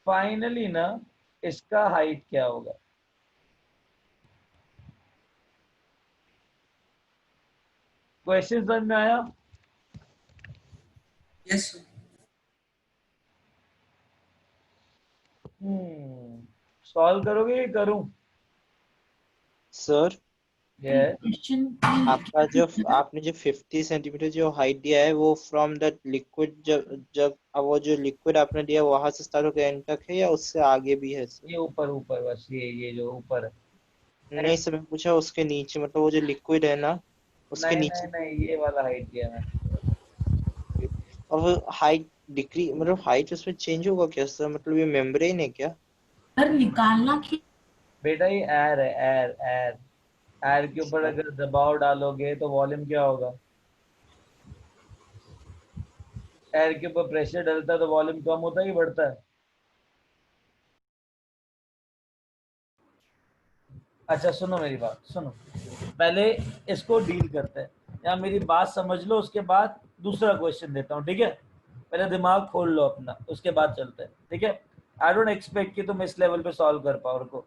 फाइनली ना इसका हाइट क्या होगा। क्वेश्चन समझ में आया? यस सॉल्व करोगे कि करूं? सर ये आपका जो आपने जो 50 सेंटीमीटर जो हाइट दिया है वो फ्रॉम द लिक्विड, जब वो जो लिक्विड आपने दिया वहां से स्टार्ट होकर एंड तक है या उससे आगे भी है सर? ये ऊपर ऊपर बस ये जो ऊपर है। नहीं सर, मैं पूछा उसके नीचे, मतलब वो जो लिक्विड है ना उसके नहीं नीचे। नहीं नहीं, ये वाला हाइट दिया मैं। और वो हाइट डिक्री, मतलब हाइट उसमें चेंज होगा क्या सर? मतलब ये मेम्ब्रेन है क्या? पर निकालना क्या? बेटा ये एयर है, एयर एयर एयर के ऊपर अगर दबाव डालोगे तो वॉल्यूम क्या होगा? एयर के ऊपर प्रेशर डलता है तो वॉल्यूम कम होता है कि बढ़ता है? अच्छा सुनो मेरी बात, सुनो पहले इसको डील करते हैं, या मेरी बात समझ लो, उसके बाद दूसरा क्वेश्चन देता हूँ, ठीक है। पहले दिमाग खोल लो अपना, उसके बाद चलते हैं, ठीक है। आई डोंट एक्सपेक्ट कि तुम इस लेवल पे सॉल्व कर पाओ को।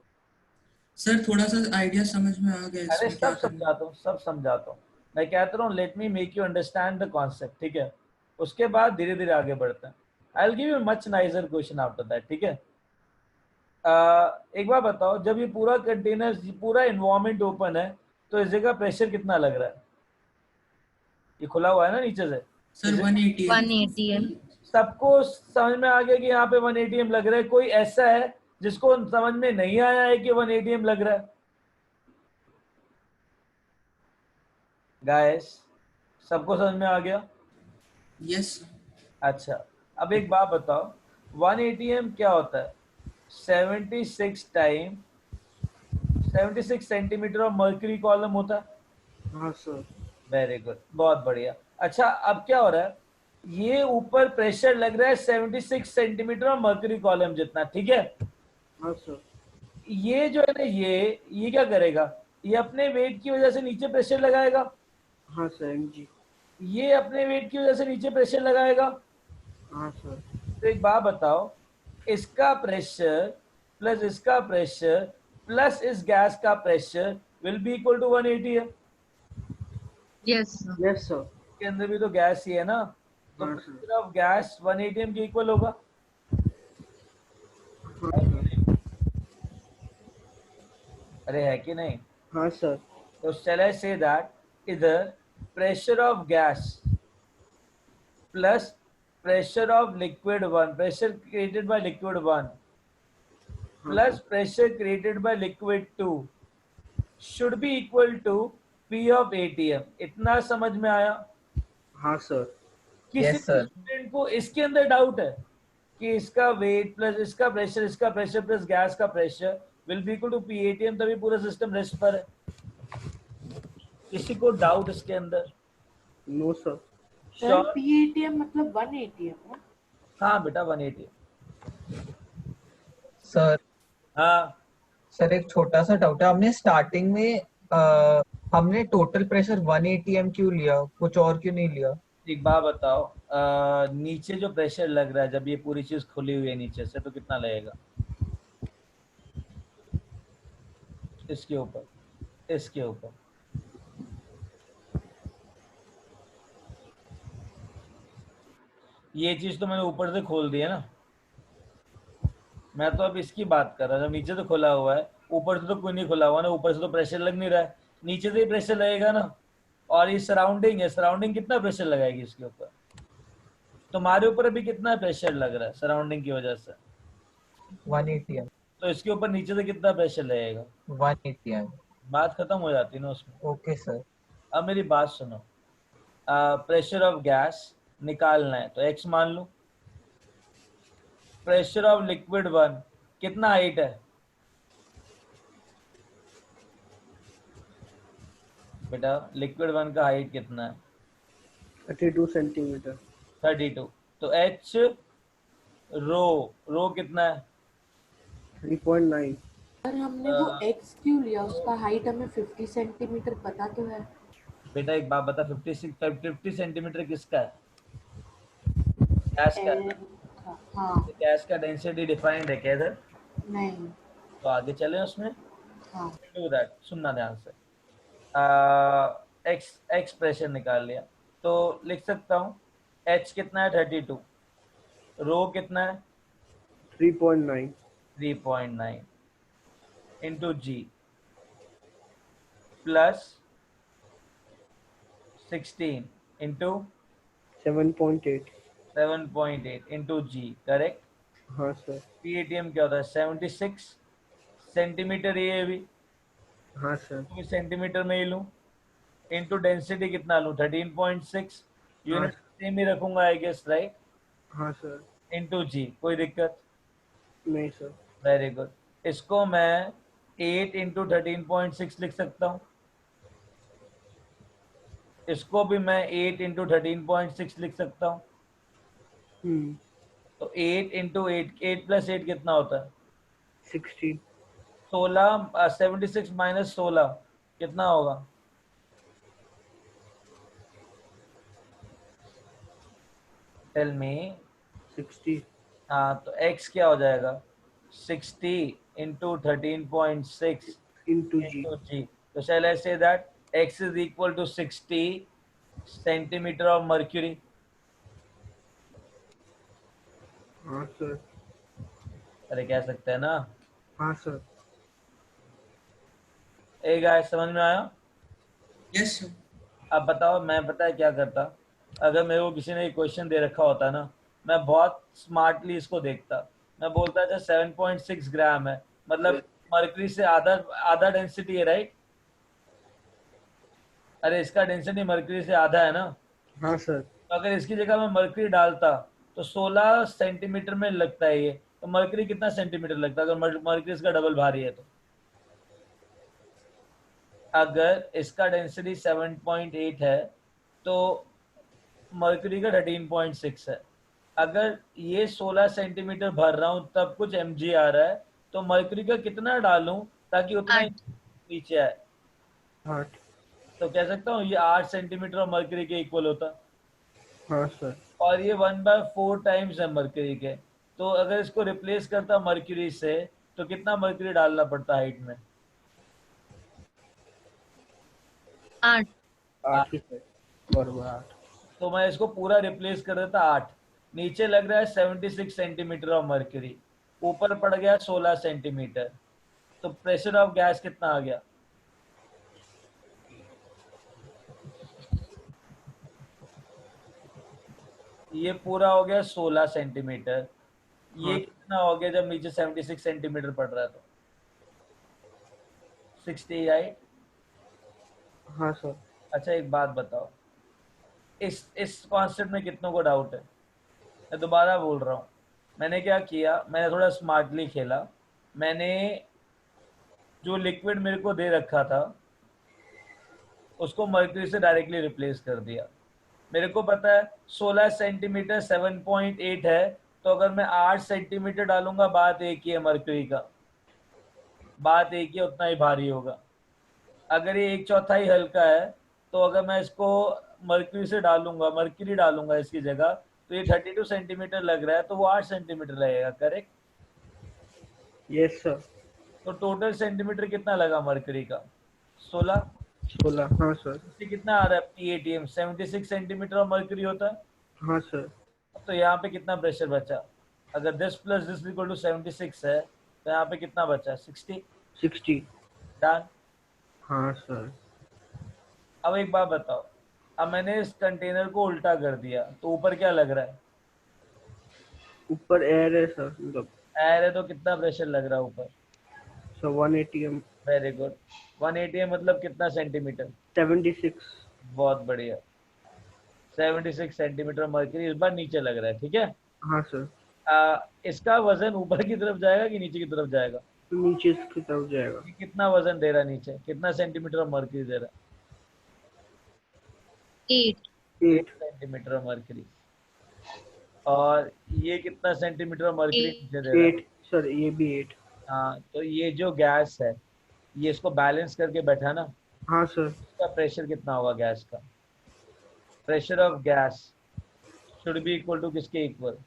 सर थोड़ा सा आइडिया समझ में आ गया अरे इसमें क्या सब करना। समझाता हूँ, सब समझाता हूँ। मैं कहता रहा हूँ let me make you understand the concept, ठीक है। उसके बाद धीरे धीरे आगे बढ़ते हैं। I will give you much nicer question after that, ठीक है। एक बार बताओ, जब ये पूरा कंटेनर, पूरा एनवायरनमेंट ओपन है तो इस जगह प्रेशर कितना लग रहा है? ये खुला हुआ है ना नीचे से। सर 180 है। 180 है। सबको समझ में आ गया कि यहाँ पे 180 लग रहा है? कोई ऐसा है जिसको समझ में नहीं आया है कि 180 लग रहा है? गाइस सबको समझ में आ गया? यस अच्छा, अब एक बात बताओ, 1 ATM क्या होता है? 76 time 76 centimetre of mercury column होता है। हाँ सर। वेरी गुड, बहुत बढ़िया। अच्छा, अब क्या हो रहा है, ये ऊपर प्रेशर लग रहा है 76 सेंटीमीटर ऑफ मर्क्यूरी कॉलम जितना, ठीक है? हाँ सर। ये जो है ना, ये क्या करेगा, ये अपने वेट की वजह से नीचे प्रेशर लगाएगा, हाँ सर mg। ये अपने वेट की वजह से नीचे प्रेशर लगाएगा। हाँ सर। तो एक बात बताओ, इसका प्रेशर प्लस इसका प्रेशर प्लस इस गैस का pressure will be equal to 180 है। Yes, sir. Yes sir. के अंदर भी तो गैस ही है ना, तो हाँ प्रेशर ऑफ गैस 180 m के इक्वल होगा। हाँ सर। अरे है कि नहीं? हाँ सर। तो shall I say that इधर pressure of gas plus pressure of liquid 1, pressure created by liquid 1 plus pressure created by liquid 2 should be equal to P of ATM। इतना समझ में आया? हाँ सर। किसी Yes, sir. स्टूडेंट को इसके अंदर डाउट है कि इसका वेट प्लस इसका प्रेशर प्लस गैस का pressure will be equal to P ATM, तभी पूरा सिस्टम रेस्ट पर है? किसी को डाउट इसके अंदर? No sir. Sir sure? PATM मतलब 1 ATM है। हाँ बेटा, 180। सर हाँ सर एक छोटा सा डाउट है, हमने स्टार्टिंग में हमने टोटल प्रेशर 1 ATM क्यों लिया, कुछ और क्यों नहीं लिया? एक बात बताओ, नीचे जो प्रेशर लग रहा है जब ये पूरी चीज खुली हुई है नीचे से, तो कितना लगेगा इसके ऊपर, इसके ऊपर? ये चीज तो मैंने ऊपर से खोल दी है ना, मैं तो अब इसकी बात कर रहा था। नीचे तो खुला हुआ है, ऊपर से तो कोई नहीं खुला हुआ ना, ऊपर से तो प्रेशर लग नहीं रहा है, नीचे से ही प्रेशर लगेगा ना। और ये सराउंडिंग है, सराउंडिंग कितना प्रेशर लगाएगी इसके ऊपर? तुम्हारे ऊपर अभी कितना प्रेशर लग रहा है सराउंडिंग की वजह से? 1 ATM। तो इसके ऊपर नीचे से कितना प्रेशर लगेगा? 1 ATM। बात खत्म हो जाती है ना उसमें। Okay sir. अब मेरी बात सुनो, प्रेशर ऑफ गैस निकालना है तो x मान लो, प्रेशर ऑफ लिक्विड 1 कितना हाइट है बेटा? लिक्विड 1 का हाइट कितना है? 32 सेंटीमीटर। 32। तो h रो कितना है? 3.9। सर हमने वो X क्यों लिया, उसका हाइट हमें 50 सेंटीमीटर पता तो है। बेटा एक बात बता, 50 सेंटीमीटर किसका है? गैस का है। हाँ। गैस का डेंसिटी डिफाइंड है क्या इधर? नहीं। तो आगे चले उसमें। हाँ। डू दैट, सुनना ध्यान से। एक्स प्रेशर निकाल लिया तो लिख सकता हूँ h कितना है? 32। रो कितना है? 3.9। 3.9 इंटू जी प्लस 16 इंटू 7.8। 7.8 इंटू जी, करेक्ट? हाँ सर। PATM क्या होता है? 76 सेंटीमीटर, ये भी हाँ सर। सेंटीमीटर में ही लूँ, इंटू डेंसिटी कितना लूँ? 13.6। यूनिट सेम ही रखूंगा आई गेस, राइट? हाँ सर। इंटू जी, कोई दिक्कत नहीं सर। Very good. इसको मैं 8 इंटू 13.6 लिख सकता हूँ, इसको भी मैं 8 इंटू 13.6 लिख सकता हूँ। तो 8 इंटू 8 प्लस 8 कितना होता है? 60। 76 माइनस 16 कितना होगा? Tell me. 60। हाँ, तो x क्या हो जाएगा? 60 इंटू 13.6 इंटू जी। जी। तो shall I say that x is equal to 60 centimetre of mercury? हाँ सर। अरे कह सकते हैं ना? हाँ सर। ए गाइस, समझ में आया? Yes sir. अब बताओ, मैं पता है क्या करता? अगर मेरे को किसी ने क्वेश्चन दे रखा होता ना, मैं बहुत स्मार्टली इसको देखता। मैं बोलता था 7.6 ग्राम है, मतलब मर्क्यूरी से आधा डेंसिटी है, राइट? अरे इसका डेंसिटी मर्क्यूरी से आधा है ना, हाँ सर। तो अगर इसकी जगह मैं मर्क्यूरी डालता तो 16 सेंटीमीटर में लगता है ये, तो मर्क्यूरी कितना सेंटीमीटर लगता है अगर मर्क्यूरी इसका डबल भारी है तो? अगर इसका डेंसिटी 7.8 है तो मर्क्यूरी का 13.6 है। अगर ये 16 सेंटीमीटर भर रहा हूँ तब कुछ mg आ रहा है, तो मर्क्यूरी का कितना डालूं ताकि उतना ही 8 नीचे आए? 8। तो कह सकता हूँ ये 8 सेंटीमीटर और मर्क्यूरी के इक्वल होता, हाँ सर। और ये 1/4 टाइम्स है मर्क्यूरी के। तो अगर इसको रिप्लेस करता मर्क्यूरी से तो कितना मर्क्यूरी डालना पड़ता हाइट में? 8 8 ही सर, बराबर 8। तो मैं इसको पूरा रिप्लेस कर देता 8। नीचे लग रहा है 76 सेंटीमीटर ऑफ मर्क्यूरी, ऊपर पड़ गया 16 सेंटीमीटर, तो प्रेशर ऑफ गैस कितना आ गया? ये पूरा हो गया 16 सेंटीमीटर। ये हाँ। कितना हो गया जब नीचे 76 सेंटीमीटर पड़ रहा है तो? 68। हाँ सर। अच्छा एक बात बताओ, इस कॉन्सेप्ट में कितनों को डाउट है? मैं दोबारा बोल रहा हूँ, मैंने क्या किया, मैंने थोड़ा स्मार्टली खेला। मैंने जो लिक्विड मेरे को दे रखा था उसको मर्क्यूरी से डायरेक्टली रिप्लेस कर दिया। मेरे को पता है 16 सेंटीमीटर 7.8 है, तो अगर मैं 8 सेंटीमीटर डालूंगा बात एक ही है, मर्क्यूरी का बात एक ही है, उतना ही भारी होगा। अगर ये 1/4 हल्का है तो अगर मैं इसको मर्क्यूरी डालूंगा इसकी जगह, तो ये 32 सेंटीमीटर लग रहा है, तो वो 8 सेंटीमीटर लगेगा, करेक्ट? Yes sir. तो टोटल सेंटीमीटर कितना लगा मर्क्यूरी का? 16। 16। हाँ सर। इससे कितना आ रहा है PATM? 76 सेंटीमीटर ऑफ मर्क्यूरी होता है। हाँ सर। तो यहाँ पे कितना प्रेशर बचा? अगर this plus this equal to 76 है तो यहाँ पे कितना बचा? 60। 60। डन। हाँ सर। अब एक बात बताओ, अब मैंने इस कंटेनर को उल्टा कर दिया तो ऊपर क्या लग रहा है? ऊपर एयर है सर, मतलब एयर है, तो कितना प्रेशर लग रहा है ऊपर? Sir 180 m। Very good. 180 है मतलब कितना सेंटीमीटर? 76। बहुत बढ़िया। 76 सेंटीमीटर मर्क्यूरी इस बार नीचे लग रहा है, ठीक है? हाँ सर। इसका वजन ऊपर की तरफ जाएगा कि नीचे की तरफ जाएगा? नीचे की तरफ जाएगा। ये कितना वजन दे रहा है नीचे? कितना सेंटीमीटर मर्क्यूरी दे रहा है? 8 8। Centimetre mercury. और ये कितना सेंटीमीटर मर्क्यूरी नीचे दे रहा है? 8 सर, ये भी 8। हाँ, तो ये जो गैस है ये इसको बैलेंस करके बैठा ना, हाँ सर। इसका प्रेशर कितना होगा गैस का? Pressure of gas should be equal to किसके इक्वल?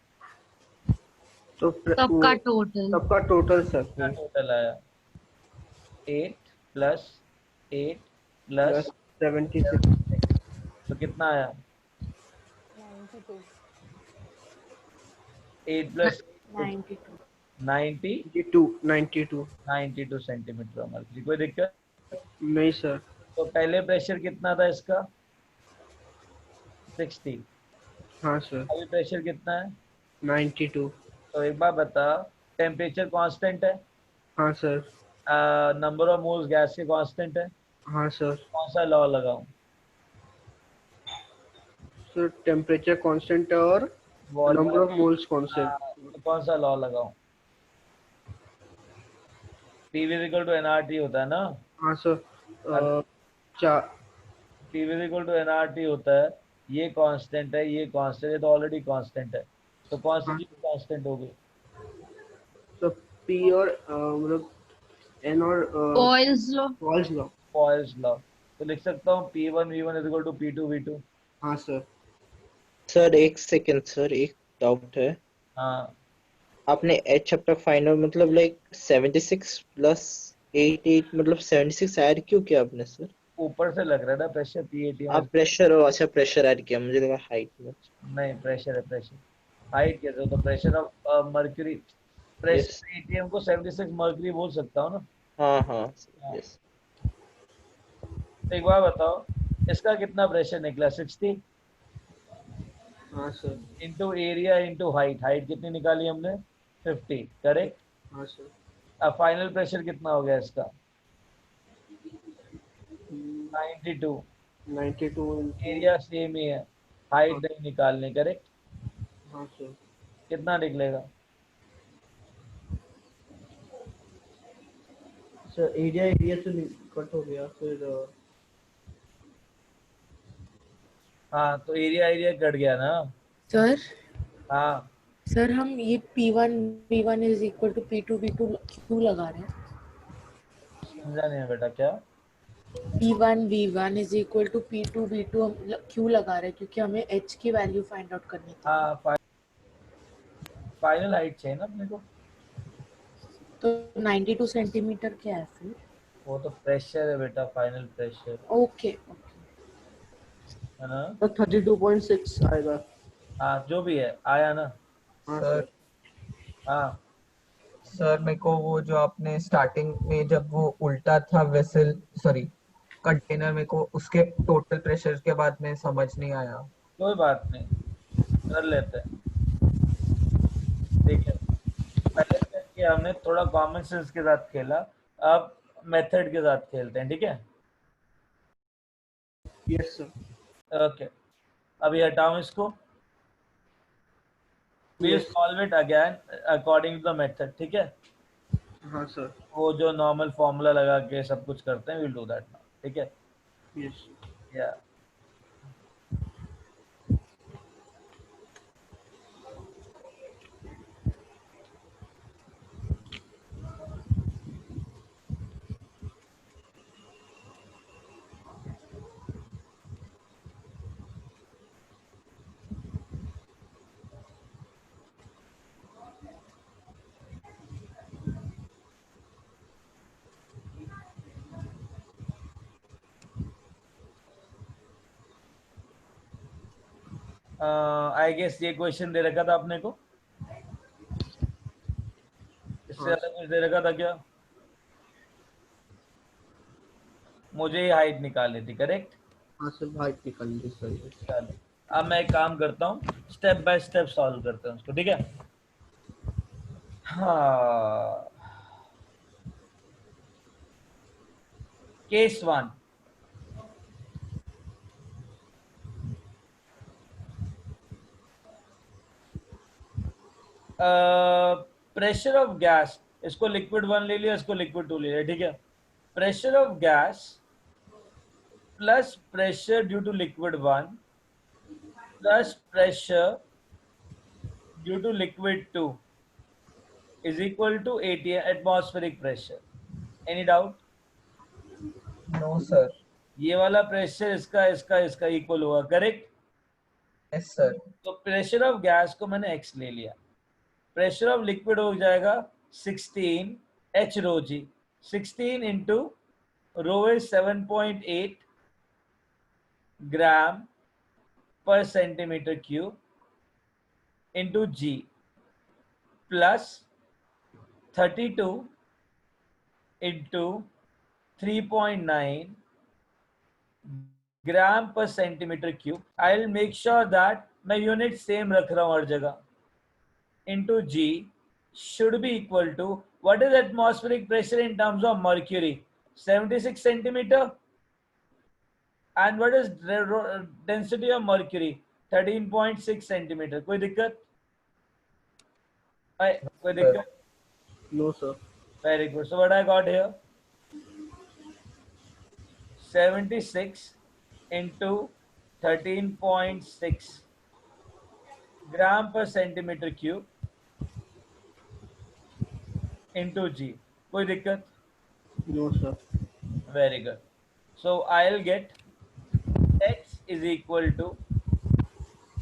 तो सबका टोटल सबका टोटल सर। टोटल आया 8 प्लस 8 प्लस 76। तो कितना आया? 8 प्लस 92 92 सेंटीमीटर मर्क्यूरी। कोई दिक्कत नहीं सर। तो पहले प्रेशर कितना था इसका? 60। हाँ सर। अभी प्रेशर कितना है? 92। तो एक बार बता, टेम्परेचर कांस्टेंट है, हाँ sir. Number of moles gas के कांस्टेंट है, हाँ सर। कौन सा लॉ लगाऊं? सर टेम्परेचर कांस्टेंट और नंबर ऑफ मोल्स कांस्टेंट। तो कौन सा लॉ लगाऊं? PV इक्वल टू nRT होता है ना? हाँ sir. PV equal to nRT होता है, ये कांस्टेंट है, ये कांस्टेंट है, तो ऑलरेडी कांस्टेंट है, तो कौन सी चीज कांस्टेंट होगी? तो P और मतलब N और Boyle's law Boyle's law। तो लिख सकता हूँ P1 V1 is equal to P2 V2। हाँ सर। सर एक सेकंड सर, एक डाउट है। हाँ, आपने H चैप्टर फाइनल मतलब लाइक 76 प्लस 88 मतलब 76 ऐड क्यों किया आपने सर? ऊपर से लग रहा है ना प्रेशर PATM। आप प्रेशर और अच्छा प्रेशर ऐड किया, मुझे लगा हाइट में। नहीं, प्रेशर है, प्रेशर। हाइट कैसे हो? तो pressure of mercury, pressure PATM को 76 मर्क्यूरी बोल सकता हूँ ना? हाँ हाँ यस। तो एक बार बताओ, इसका कितना प्रेशर निकला? 60 हाँ sir. Into area into height. Height कितनी निकाली हमने? 50, करेक्ट? हाँ सर। अब फाइनल प्रेशर कितना हो गया इसका? 92। 92 एरिया सेम ही है, हाइट नहीं निकालनी, करेक्ट? हाँ सर। कितना निकलेगा? सर एरिया एरिया से कट हो गया फिर हाँ तो एरिया एरिया कट गया ना। सर हाँ सर हम ये P1 V1 is equal to P2 V2 क्यों लगा रहे हैं? समझा नहीं है बेटा, क्या? P1 V1 is equal to P2 V2 हम क्यों लगा रहे हैं? क्योंकि हमें H की वैल्यू फाइंड आउट करनी थी। हाँ फाइनल हाइट चाहिए ना अपने को। तो 92 सेंटीमीटर क्या है फिर? वो तो प्रेशर है बेटा, फाइनल प्रेशर ओके है ना। तो 32.6 आएगा। हाँ जो भी है आया ना। हाँ सर सर। हाँ सर मेरे को वो जो आपने स्टार्टिंग में जब वो उल्टा था वेसल सॉरी कंटेनर, मेरे को उसके टोटल प्रेशर के बाद में समझ नहीं आया। कोई बात नहीं, कर लेते हैं। ठीक है, पहले स्टेप किया हमने, थोड़ा कॉमन सेंस के साथ खेला, अब मेथड के साथ खेलते हैं, ठीक है? Yes sir. ओके, अभी हटाऊं इसको। We Yes. Solve it again according to the method, ठीक है? हाँ सर। वो जो नॉर्मल फॉर्मूला लगा के सब कुछ करते हैं, विल डू दैट नाउ, ठीक है? यस। या आई गेस ये क्वेश्चन दे रखा था आपने को, इससे हाँ ज्यादा कुछ दे रखा था क्या? मुझे ये हाइट निकालनी थी, करेक्ट? हाँ सर, हाइट निकाल दी सर। चलो अब मैं एक काम करता हूँ, स्टेप बाय स्टेप सॉल्व करते हैं उसको, ठीक है? हाँ, केस 1, प्रेशर ऑफ गैस, इसको लिक्विड 1 ले लिया, इसको लिक्विड 2 ले लिया, ठीक है? Pressure of gas plus pressure due to liquid 1 plus pressure due to liquid 2 is equal to 80 atmospheric pressure. Any doubt? No sir. ये वाला प्रेशर इसका इसका इसका इक्वल होगा, करेक्ट? Yes sir. तो प्रेशर ऑफ गैस को मैंने x ले लिया, प्रेशर ऑफ लिक्विड हो जाएगा 16 h rho g, 16 into rho is 7.8 gram पर centimetre cube into g plus 32 into 3.9 gram पर centimetre cube. I will make sure that मैं यूनिट सेम रख रहा हूं हर जगह, into g should be equal to what is atmospheric pressure in terms of mercury, 76 centimeter, and what is density of mercury, 13.6 centimeter. कोई दिक्कत? कोई दिक्कत? No sir. Very good. So what I got here, 76 into 13.6 gram per centimeter cube into G. कोई दिक्कत? No sir. Very good. So I'll get X is equal to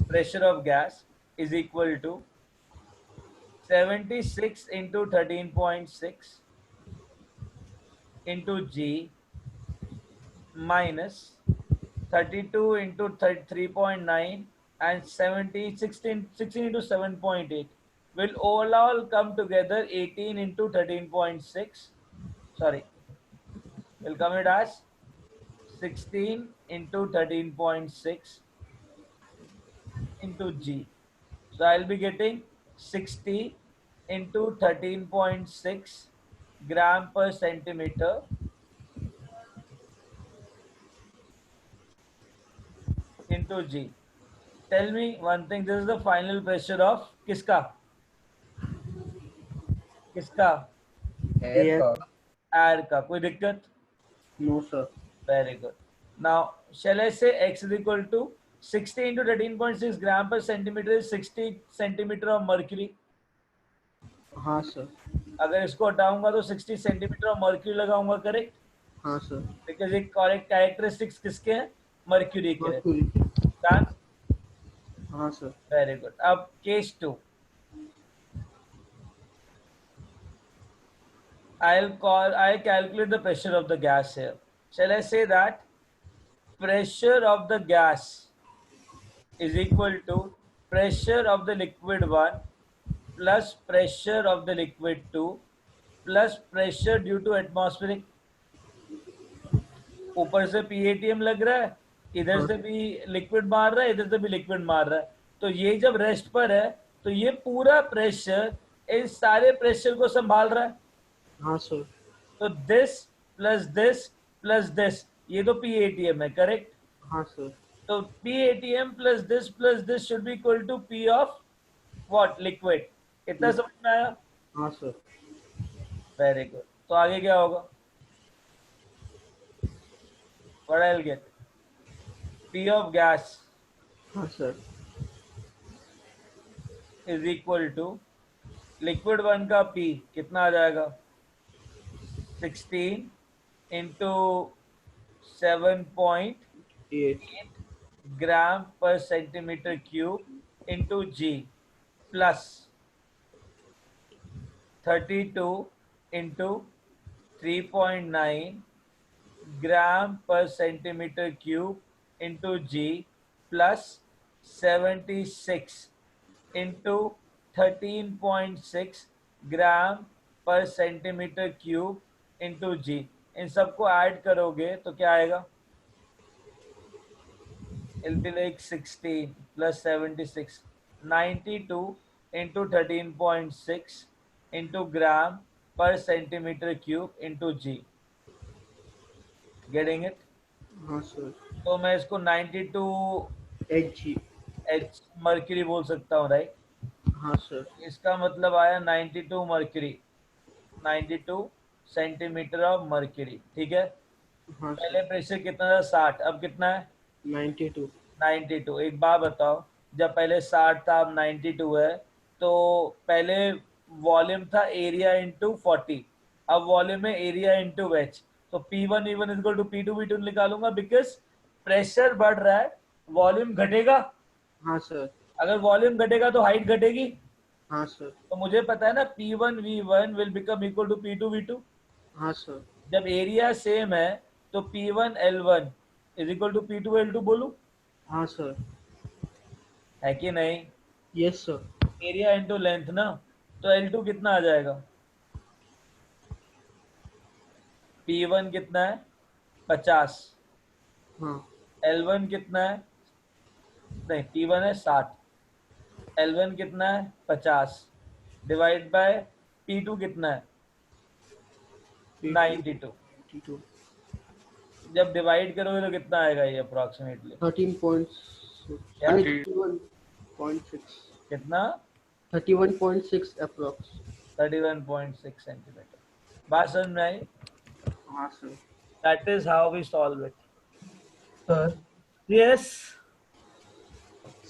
pressure of gas is equal to 76 into 13.6 into G minus 32 into 3.9 and 16 into 7.8 will all come together 18 into 13.6, sorry, will come it as 16 into 13.6 into G. So I'll be getting 60 into 13.6 gram per centimeter into G. Tell me one thing, this is the final pressure of किसका? किसका? Air का Air का. कोई दिक्कत? No, sir. Very good. Now, shall I say x is equal to 60 into 13.6 gram per centimeter is 60 centimeter of mercury. हाँ sir. अगर इसको हटाऊंगा तो 60 सेंटीमीटर ऑफ मर्क्यूरी लगाऊंगा, करेक्ट? हाँ sir. बिकॉज एक करेक्ट कैरेक्टरिस्टिक्स किसके हैं? मर्क्यूरी के. Mercury. डन. हाँ sir. Very good. अब case 2. I calculate the pressure of the gas here. Shall I say that pressure of the gas is equal to pressure of the liquid 1 plus pressure of the liquid 2 plus pressure due to atmospheric. ऊपर से PATM लग रहा है, इधर से भी liquid मार रहा है, इधर से भी लिक्विड मार रहा है, तो ये जब रेस्ट पर है तो ये पूरा प्रेशर इन सारे प्रेशर को संभाल रहा है. हाँ सर. तो दिस प्लस दिस ये तो PATM है, करेक्ट? हाँ सर. तो PATM plus this should be equal to P of what? Liquid. इतना समझ में आया? हाँ सर. Very good. तो आगे क्या होगा? What I'll get? P of gas हाँ sir. is equal to liquid 1 का P कितना आ जाएगा? 16 into 7.8 ग्राम पर centimetre cube into G plus 32 into 3.9 gram पर centimetre cube into G plus 76 into 13.6 gram पर सेंटीमीटर क्यूब into G. इन सबको add करोगे तो क्या आएगा? It'll be like 16 plus 76, 92 into 13.6 into gram per centimeter cube into G. Getting it? हाँ sir. तो मैं इसको 92 H मर्क्यूरी बोल सकता हूँ, राइट? हाँ सर. इसका मतलब आया 92 मर्क्यूरी, 92 सेंटीमीटर ऑफ मर्क्यूरी. ठीक है. हाँ पहले सर. प्रेशर कितना था? 60. अब कितना है? 92. 92. एक बात बताओ, जब पहले 60 था अब 92 है, तो पहले वॉल्यूम था एरिया इंटू 40, अब वॉल्यूम है एरिया इंटू एच. तो P1 V1 is equal to P2 V2 निकालूंगा, बिकॉज प्रेशर बढ़ रहा है, वॉल्यूम घटेगा. हाँ सर. अगर वॉल्यूम घटेगा तो हाइट घटेगी. हाँ सर. तो मुझे पता है ना P1 V1 will become equal to P2 V2. हाँ सर. जब एरिया सेम है तो P1 L1 is equal to P2 L2 बोलूं? हाँ सर. है कि नहीं? Yes sir. Area into length ना, तो L2 कितना आ जाएगा? P1 कितना है? 50. हाँ. L1 कितना है? नहीं, P1 है 60, L1 कितना है? 50 डिवाइड बाय P2 कितना है? 92. जब डिवाइड करोगे तो कितना आएगा ये अप्रोक्सीमेटली? 13.6. क्या? 31.6. कितना? 31.6 अप्रोक्स. 31.6 सेंटीमीटर. बात समझ में आई? हाँ sir. That is how we solve it. Sir yes.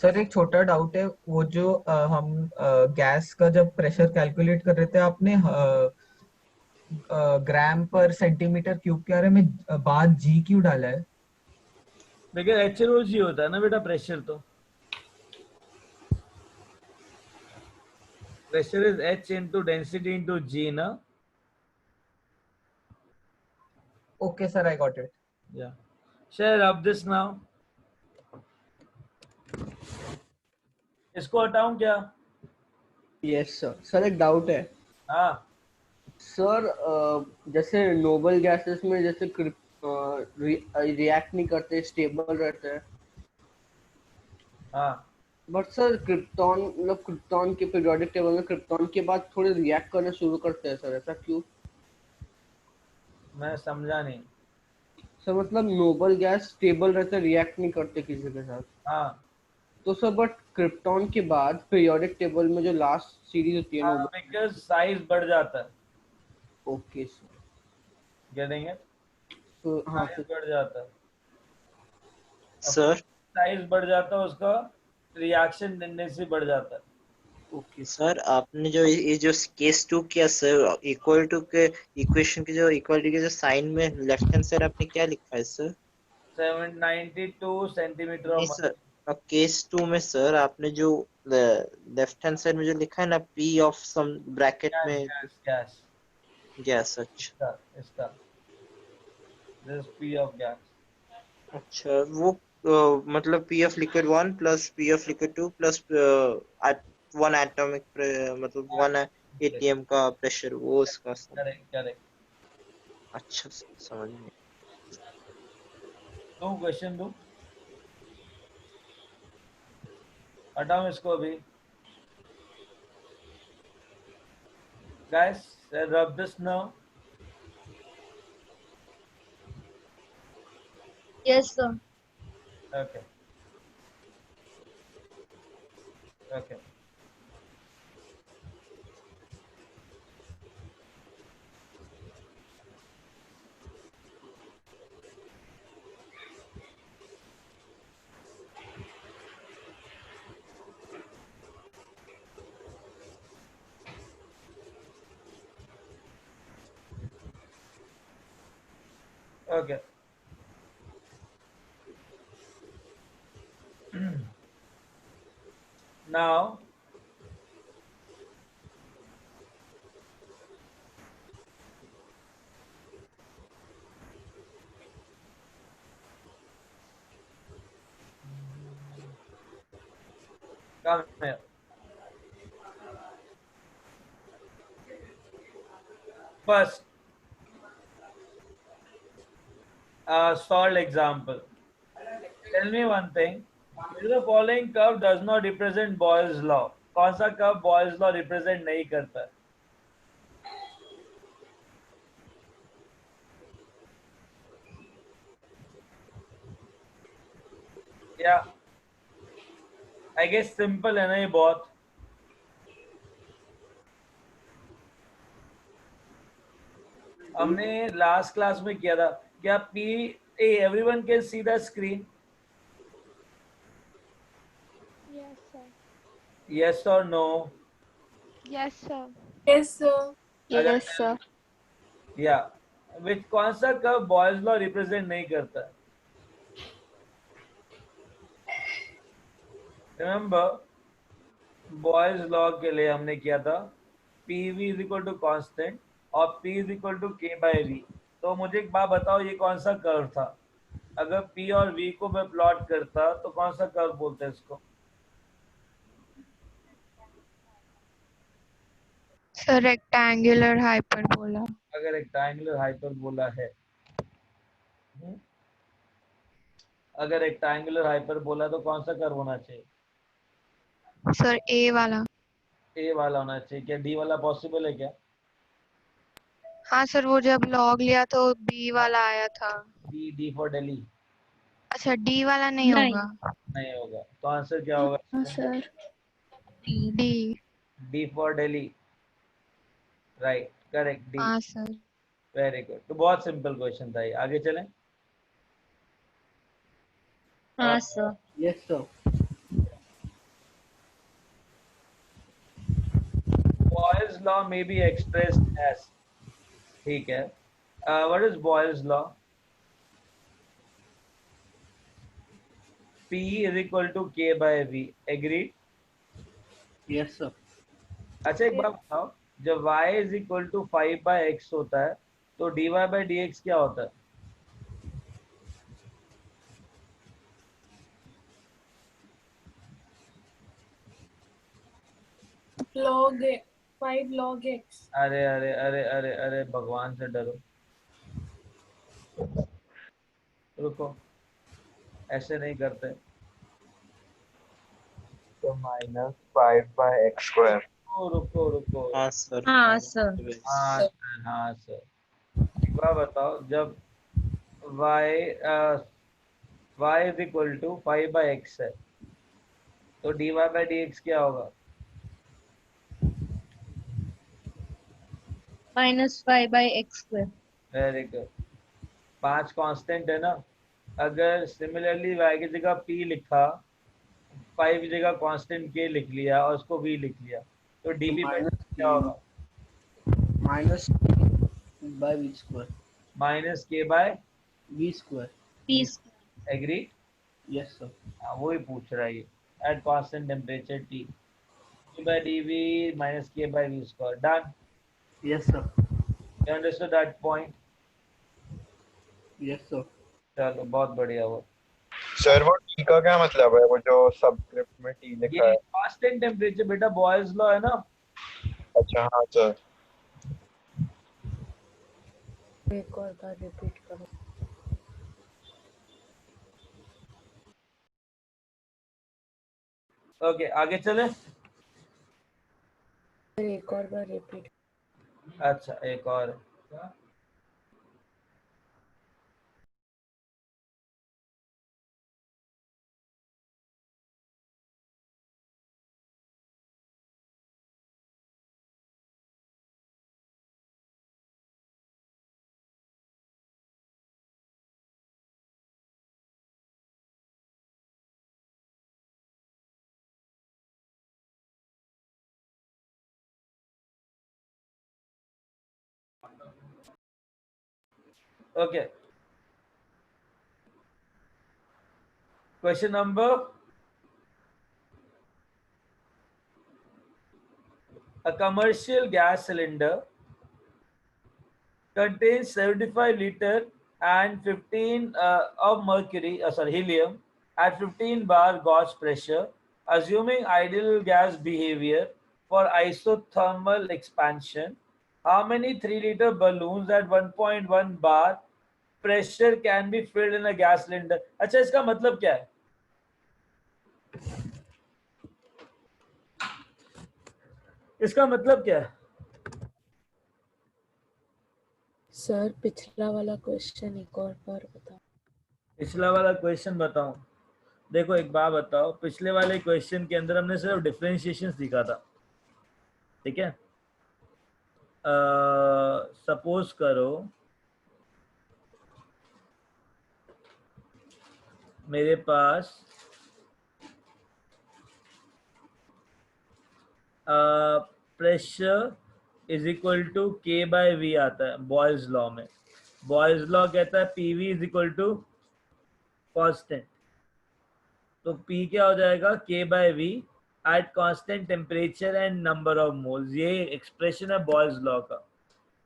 Sir एक छोटा डाउट है, वो जो हम गैस का जब प्रेशर कैलकुलेट कर रहे थे आपने ग्राम पर सेंटीमीटर क्यूब के बारे में बाद जी क्यों डाला है? बिकॉज HNO होता है ना बेटा प्रेशर. तो pressure is H into density into G ना. Okay sir, I got it. Yeah. Shall I rub this now? इसको हटाऊं क्या? Yes sir. सर एक डाउट है. हाँ. सर जैसे नोबल गैसेस में जैसे रिएक्ट नहीं करते, स्टेबल रहते हैं. हाँ. बट सर क्रिप्टॉन, मतलब क्रिप्टॉन के पीरियोडिक टेबल में क्रिप्टॉन के बाद थोड़े रिएक्ट करना शुरू करते हैं सर, ऐसा क्यों? मैं समझा नहीं. सर मतलब नोबल गैस स्टेबल रहते, रिएक्ट नहीं करते किसी के साथ। हाँ तो सर बट क्रिप्टॉन के बाद पीरियोडिक टेबल में जो लास्ट सीरीज होती है हाँ, नोबल। बिकॉज साइज बढ़ जाता है। Okay sir. Getting it? तो हाँ साइज सर। बढ़ जाता है। सर साइज बढ़ जाता है, उसका रिएक्शन टेंडेंसी बढ़ जाता है। ओके सर आपने जो ये जो केस 2 किया सर, इक्वल टू के इक्वेशन के जो इक्वलिटी के जो साइन में लेफ्ट हैंड साइड आपने क्या लिखा है सर? 792 सेंटीमीटर नहीं ऑफ सर, केस 2 में सर आपने जो लेफ्ट हैंड साइड में जो लिखा है ना, पी ऑफ सम ब्रैकेट में गैस गैस गैस। अच्छा इसका दिस पी ऑफ गैस। अच्छा, वो मतलब P of liquid 1 plus P of liquid 2 plus 1 atomic मतलब 1 एटीएम का प्रेशर, वो इसका सम। Correct correct. अच्छा समझ में। दो क्वेश्चन दो, हटाओ इसको अभी। guys rub this now. Yes, sir. Okay. Okay. Okay. Now, come here. First, solved example. Tell me one thing. If the following curve does not represent Boyle's law, कौन सा curve Boyle's law represent नहीं करता है? क्या? I guess simple है ना ये बहुत. हमने लास्ट क्लास में किया था. क्या P? Everyone can see the screen? Yes, sir. Yes or no? Yes, sir. Yes, sir. Yes, sir. Yeah. Which कौन सा कर्व Boyle's law represent नहीं करता है? Remember, Boyle's law के लिए हमने किया था PV is equal to constant और P is equal to K by V. तो मुझे एक बात बताओ, ये कौन सा कर्व था? अगर P और V को मैं प्लॉट करता तो कौन सा कर्व बोलते हैं इसको? Sir, rectangular hyperbola. अगर रेक्टेंगुलर हाइपरबोला है, अगर रेक्टेंगुलर हाइपरबोला तो कौन सा कर्व होना चाहिए? Sir, A वाला. ए वाला होना चाहिए. क्या डी वाला पॉसिबल है क्या? हाँ सर, वो जब लॉग लिया तो B वाला आया था. डी फॉर दिल्ली अच्छा, D वाला नहीं होगा. नहीं होगा. तो आंसर क्या होगा? हाँ sir. D. D for Delhi. Right, correct, D. हाँ सर. Very good. तो बहुत सिंपल क्वेश्चन था ये. आगे चलें. हाँ sir. Yes sir. Boyle's law may be expressed as, ठीक है. What is Boyle's law? P is equal to K by V. Agreed? Yes sir. अच्छा एक बात बताओ, जब y is equal to 5 by x होता है तो dy by dx क्या होता है? Log 5 log x. अरे अरे अरे अरे अरे भगवान से डरो. रुको, ऐसे नहीं करते. तो -5/x². रुको रुको. हाँ सर. हाँ सर. हाँ सर. एक बार बताओ, जब y is equal to 5/x है, तो dy/dx क्या होगा? -5/x²। Very good. 5 कांस्टेंट है ना, अगर सिमिलरली y की जगह p लिखा, 5 की जगह कांस्टेंट k लिख लिया और उसको v लिख लिया, तो dp/dx क्या होगा? -k/v²। -k/v²। p²। Agree? Yes sir. हाँ, वही पूछ रहा है ये। At constant temperature T, d/dv -k/v²। Done? Yes sir. You understood that point? Yes sir. चलो बहुत बढ़िया। वो सर वो टी का क्या मतलब है, वो जो सबस्क्रिप्ट में टी लिखा ये है? कांस्टेंट टेम्परेचर बेटा, बॉयल्स लॉ है ना। अच्छा हाँ सर। एक और बार रिपीट करो। ओके आगे चले। एक और बार रिपीट। अच्छा एक और। Okay. Question number. A commercial gas cylinder contains 75 liter and 15 of helium at 15 bar Gauss pressure, assuming ideal gas behavior for isothermal expansion. How many 3-liter balloons at 1.1 bar pressure can be filled in a gas cylinder? अच्छा इसका मतलब क्या है? इसका मतलब क्या है? Sir पिछला वाला क्वेश्चन एक और बार बताओ। पिछला वाला क्वेश्चन बताऊं? देखो एक बात बताओ, पिछले वाले क्वेश्चन के अंदर हमने सिर्फ डिफरेंशिएशन सीखा था, ठीक है? सपोज करो मेरे पास pressure is equal to k/v आता है बॉयल्स लॉ में। बॉयल्स लॉ कहता है PV is equal to constant, तो P क्या हो जाएगा? k/v at constant temperature and number of moles. ये एक्सप्रेशन है बॉयल्स लॉ का।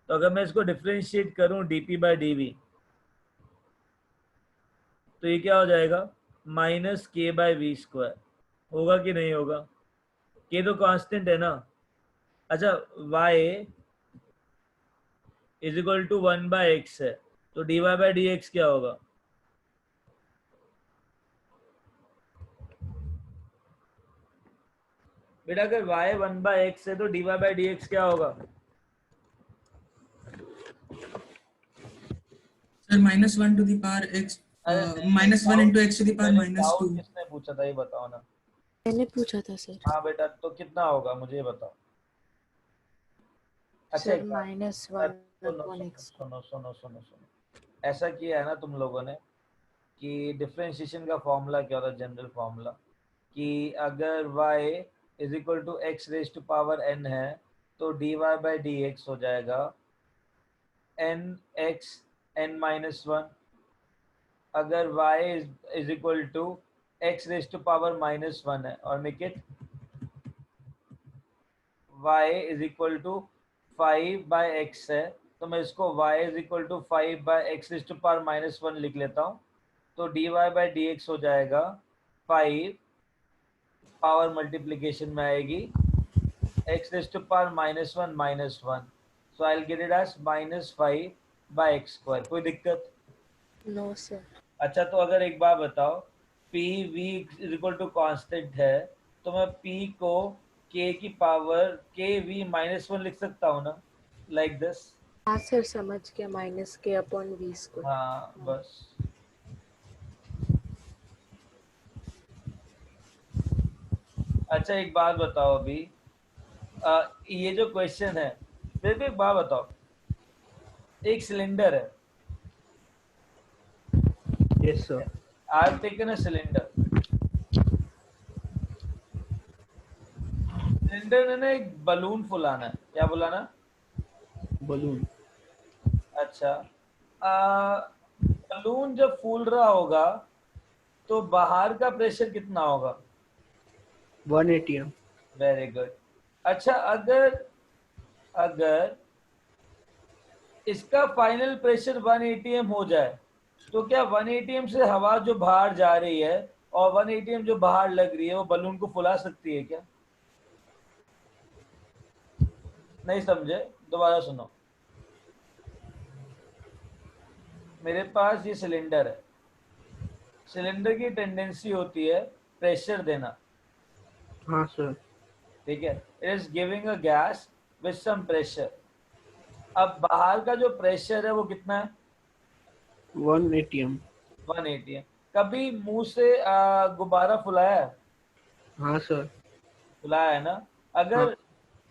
तो अगर मैं इसको डिफरेंशिएट करूं dp/dv, तो ये क्या हो जाएगा? -k/v²। होगा कि नहीं होगा? k तो कांस्टेंट है ना। अच्छा y is equal to 1/x है, तो dy/dx क्या होगा? बेटा अगर y 1/x है तो dy/dx क्या होगा? Sir -1 to the power x -1 into x to the power -2। किसने पूछा था ये बताओ ना। मैंने पूछा था सर। हाँ बेटा, तो कितना होगा मुझे बताओ। अच्छा सर -1/x। सुनो, ऐसा किया है ना तुम लोगों ने कि डिफरेंशिएशन का फॉर्मूला क्या होता है? जनरल फॉर्मूला कि अगर y is equal to x raise to power n है तो dy/dx हो जाएगा nx n-1। अगर y is equal to x raise to power -1 है और make it y is equal to 5/x है, तो मैं इसको y is equal to 5/x raise to power -1 लिख लेता हूँ, तो dy/dx हो जाएगा 5 पावर मल्टीप्लिकेशन में आएगी x raise to power -1, so I will get it as -5/x²। कोई दिक्कत? No sir. अच्छा तो अगर एक बात बताओ, PV is equal to constant है, तो मैं P को k की पावर kV -1 लिख सकता हूँ ना, लाइक दिस। हाँ सर समझ गया, -k/v²। हाँ बस। अच्छा एक बात बताओ अभी, ये जो क्वेश्चन है, फिर भी एक बात बताओ, एक सिलेंडर है। Yes sir. I have taken a cylinder. Cylinder ने ना एक बलून फुलाना है। क्या फुलाना? बलून। अच्छा, बलून जब फूल रहा होगा तो बाहर का प्रेशर कितना होगा? 1 atm। Very good. अच्छा, अगर अगर इसका फाइनल प्रेशर 1 atm हो जाए तो क्या 1 atm से हवा जो बाहर जा रही है और 1 atm जो बाहर लग रही है वो बलून को फुला सकती है क्या? नहीं समझे? दोबारा सुनो। मेरे पास ये सिलेंडर है। सिलेंडर की टेंडेंसी होती है प्रेशर देना। हाँ सर। ठीक है, it is giving a gas with some pressure. अब बाहर का जो प्रेशर है वो कितना है? 1 atm। 1 atm। कभी मुंह से गुब्बारा फुलाया है? हाँ सर। फुलाया है ना? हाँ। अगर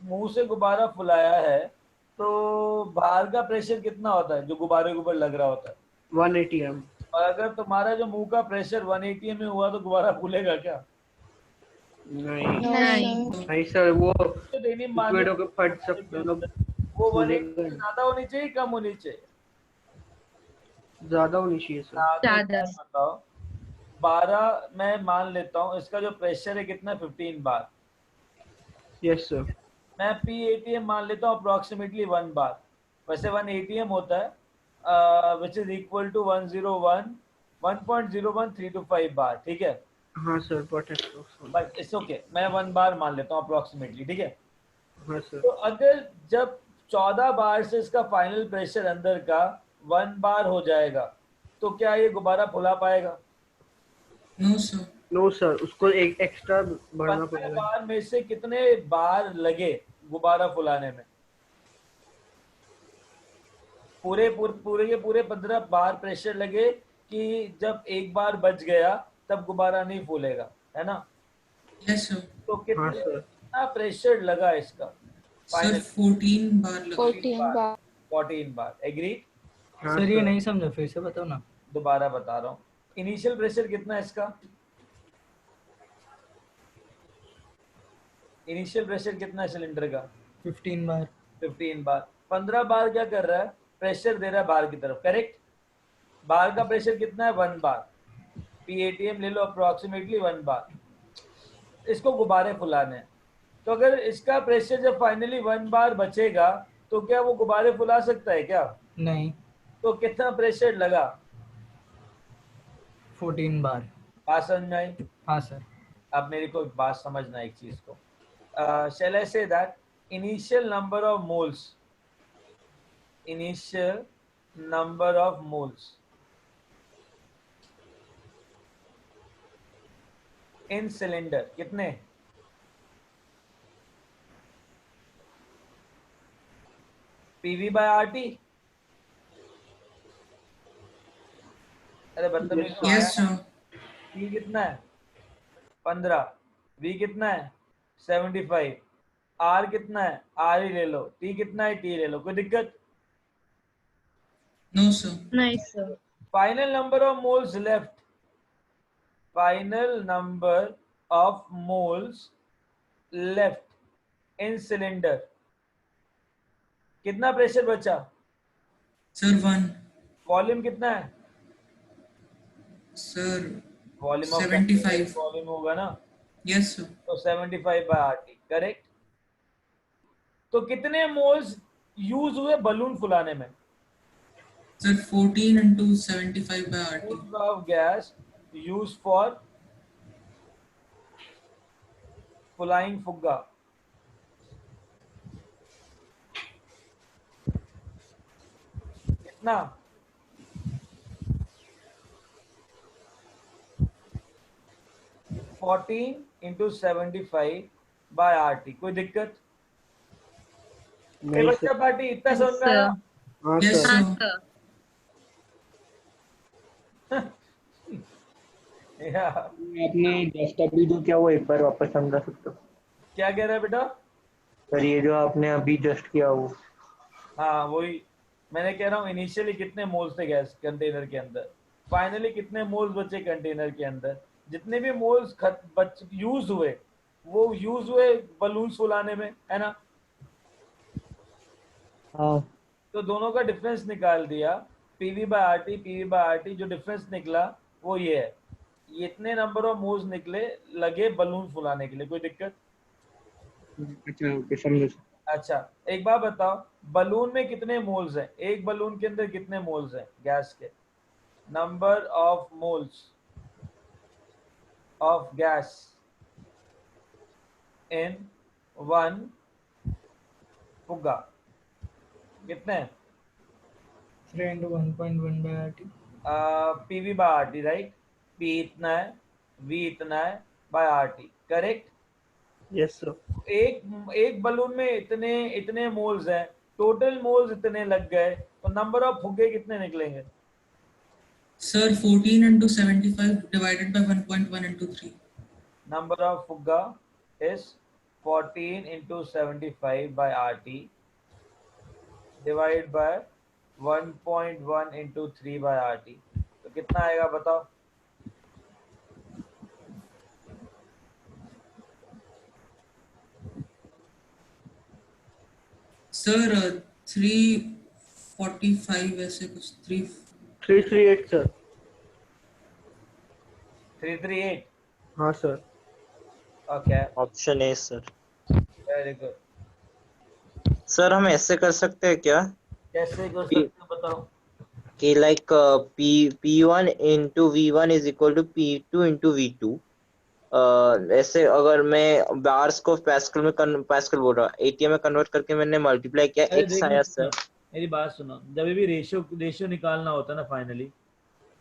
मुंह से गुब्बारा फुलाया है तो बाहर का प्रेशर कितना होता है जो गुब्बारे के ऊपर लग रहा होता है? 1 atm। और अगर तुम्हारा जो मुंह का प्रेशर 1 atm में हुआ तो गुब्बारा फूलेगा क्या? नहीं नहीं नहीं सर, वो तो देनी मान लिक्विड होकर फट सकता है ना, वो 1 फूलेगा atm से नहीं। ज्यादा होनी चाहिए कम होनी चाहिए? ज्यादा होनी चाहिए सर। हाँ, तो एक ज्यादा। बात बताओ, 12 मैं मान लेता हूँ, इसका जो प्रेशर है कितना? 15 बार। Yes sir. मैं पी एटीएम मान लेता हूँ अप्रोक्सीमेटली 1 बार। वैसे 1 एटीएम होता है विच इज इक्वल टू 101.01325 बार। ठीक है, हाँ sir, but but it's okay, मैं 1 बार मान लेता हूँ अप्रोक्सीमेटली। ठीक है, हाँ सर। तो अगर जब 14 बार से इसका फाइनल प्रेशर अंदर का 1 बार हो जाएगा तो क्या ये गुब्बारा फुला पाएगा? No sir. नो सर, उसको एक एक्स्ट्रा भरना 15 पड़ेगा। बार में से कितने बार लगे गुब्बारा फुलाने में? पूरे के पूरे 15 बार प्रेशर लगे कि जब एक बार बच गया तब गुब्बारा नहीं फूलेगा, है ना? Yes sir. तो हाँ सर। कितना प्रेशर लगा इसका सर फाइनल? 14 बार लगा। 14 बार। 14 बार। एग्री? हाँ सर ये सर। नहीं समझा, फिर से बताओ ना। दोबारा बता रहा हूँ। इनिशियल प्रेशर कितना है इसका? इनिशियल प्रेशर कितना है सिलेंडर का? 15 बार। 15 बार। 15 बार क्या कर रहा है? प्रेशर दे रहा है बाहर की तरफ, करेक्ट? बाहर का प्रेशर कितना है? 1 बार। पीएटीएम ले लो अप्रोक्सीमेटली 1 बार। इसको गुब्बारे फुलाने हैं, तो अगर इसका प्रेशर जब फाइनली 1 बार बचेगा तो क्या वो गुब्बारे फुला सकता है क्या? नहीं, तो कितना प्रेशर लगा? 14 बार। बात समझ में आई? हाँ सर। अब मेरे को एक बात समझना है, एक चीज को। shall I say that initial number of moles in cylinder कितने? PV by RT? अरे बदतमीज तो आया। Yes sir. P कितना है? 15। V कितना है? 75। R कितना है? R ही ले लो। T कितना है? T ले लो। कोई दिक्कत? No sir. नहीं sir. Final number of moles left. Final number of moles left in cylinder. कितना प्रेशर बचा? सर 1। वॉल्यूम कितना है? Sir volume of 75। वॉल्यूम होगा ना, यस सर। तो 75 बाय RT, करेक्ट? तो कितने मोल्स यूज हुए बलून फुलाने में? Sir 14 into 75 by RT। Moles of gas use for फुलाइंग फुग्गा। कितना? Fourteen into 75 by RT। कोई दिक्कत? नहीं बच्चा सर। पार्टी इतना समझ में आया? हाँ Yes, सर। sir. या आपने जस्ट अभी जो किया वो एक बार वापस समझा सकते हो? क्या कह रहा है बेटा? सर ये जो आपने अभी जस्ट किया वो हाँ वही मैंने कह रहा हूँ, इनिशियली कितने मोल्स थे गैस कंटेनर के अंदर, फाइनली कितने मोल्स बचे कंटेनर के अंदर, जितने भी मोल्स यूज हुए वो यूज हुए बलून फुलाने में, है ना? हाँ तो दोनों का डिफरेंस निकाल दिया, PV by RT, PV by RT, जो डिफरेंस निकला वो ये है, ये इतने नंबर ऑफ मोल्स निकले लगे बलून फुलाने के लिए। कोई दिक्कत? अच्छा ओके समझो। अच्छा एक बात बताओ, बलून में कितने मोल्स हैं? एक बलून के अंदर कितने मोल्स हैं गैस के? Number of moles of gas in one फुग्गा कितने हैं? 3 into 1.1 by RT. PV by RT, right? P इतना है, वी इतना है by RT, correct? Yes sir. एक बलून में इतने इतने मोल्स हैं, टोटल मोल्स इतने लग गए, तो नंबर ऑफ फुग्गे कितने निकलेंगे? Sir, 14 into 75 divided by 1.1 into 3. Number of fugga is 14 into 75 by RT divided by 1.1 into 3 by RT, तो कितना आएगा बताओ? Sir, 345 ऐसे कुछ 338 सर। 338? हाँ sir. Okay, option A sir. Very good. Sir हम ऐसे कर सकते हैं क्या कैसे कर सकते हो बताओ? कि like P1 into V1 is equal to P2 into V2, ऐसे अगर मैं बार्स को पैस्कल में पैस्कल बोल रहा एटीएम में कन्वर्ट करके मैंने मल्टीप्लाई किया, अरे एक्स देखो आया सुनो, सर। मेरी बात सुनो, जब भी रेशियो निकालना होता है ना फाइनली,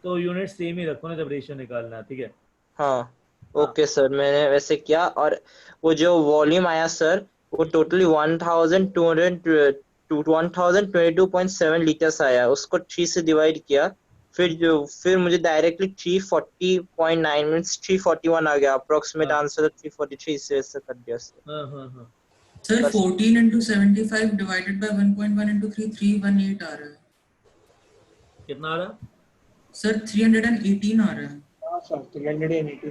तो यूनिट सेम ही रखो ना जब रेशियो निकालना है, ठीक है? हाँ ओके सर, मैंने वैसे किया। और वो जो वॉल्यूम आया सर वो टोटली 1022.7 लीटर्स आया, उसको 3 से डिवाइड किया, फिर मुझे डायरेक्टली 340.9 मींस 341 आ गया, अप्रोक्सीमेट आंसर 343, से ऐसे कर दिया सर। हाँ। Sir, 14 into 75 divided by 1.1 into 3, 318 आ रहा है। कितना आ रहा है? Sir, 318 आ रहा है। हाँ सर 380।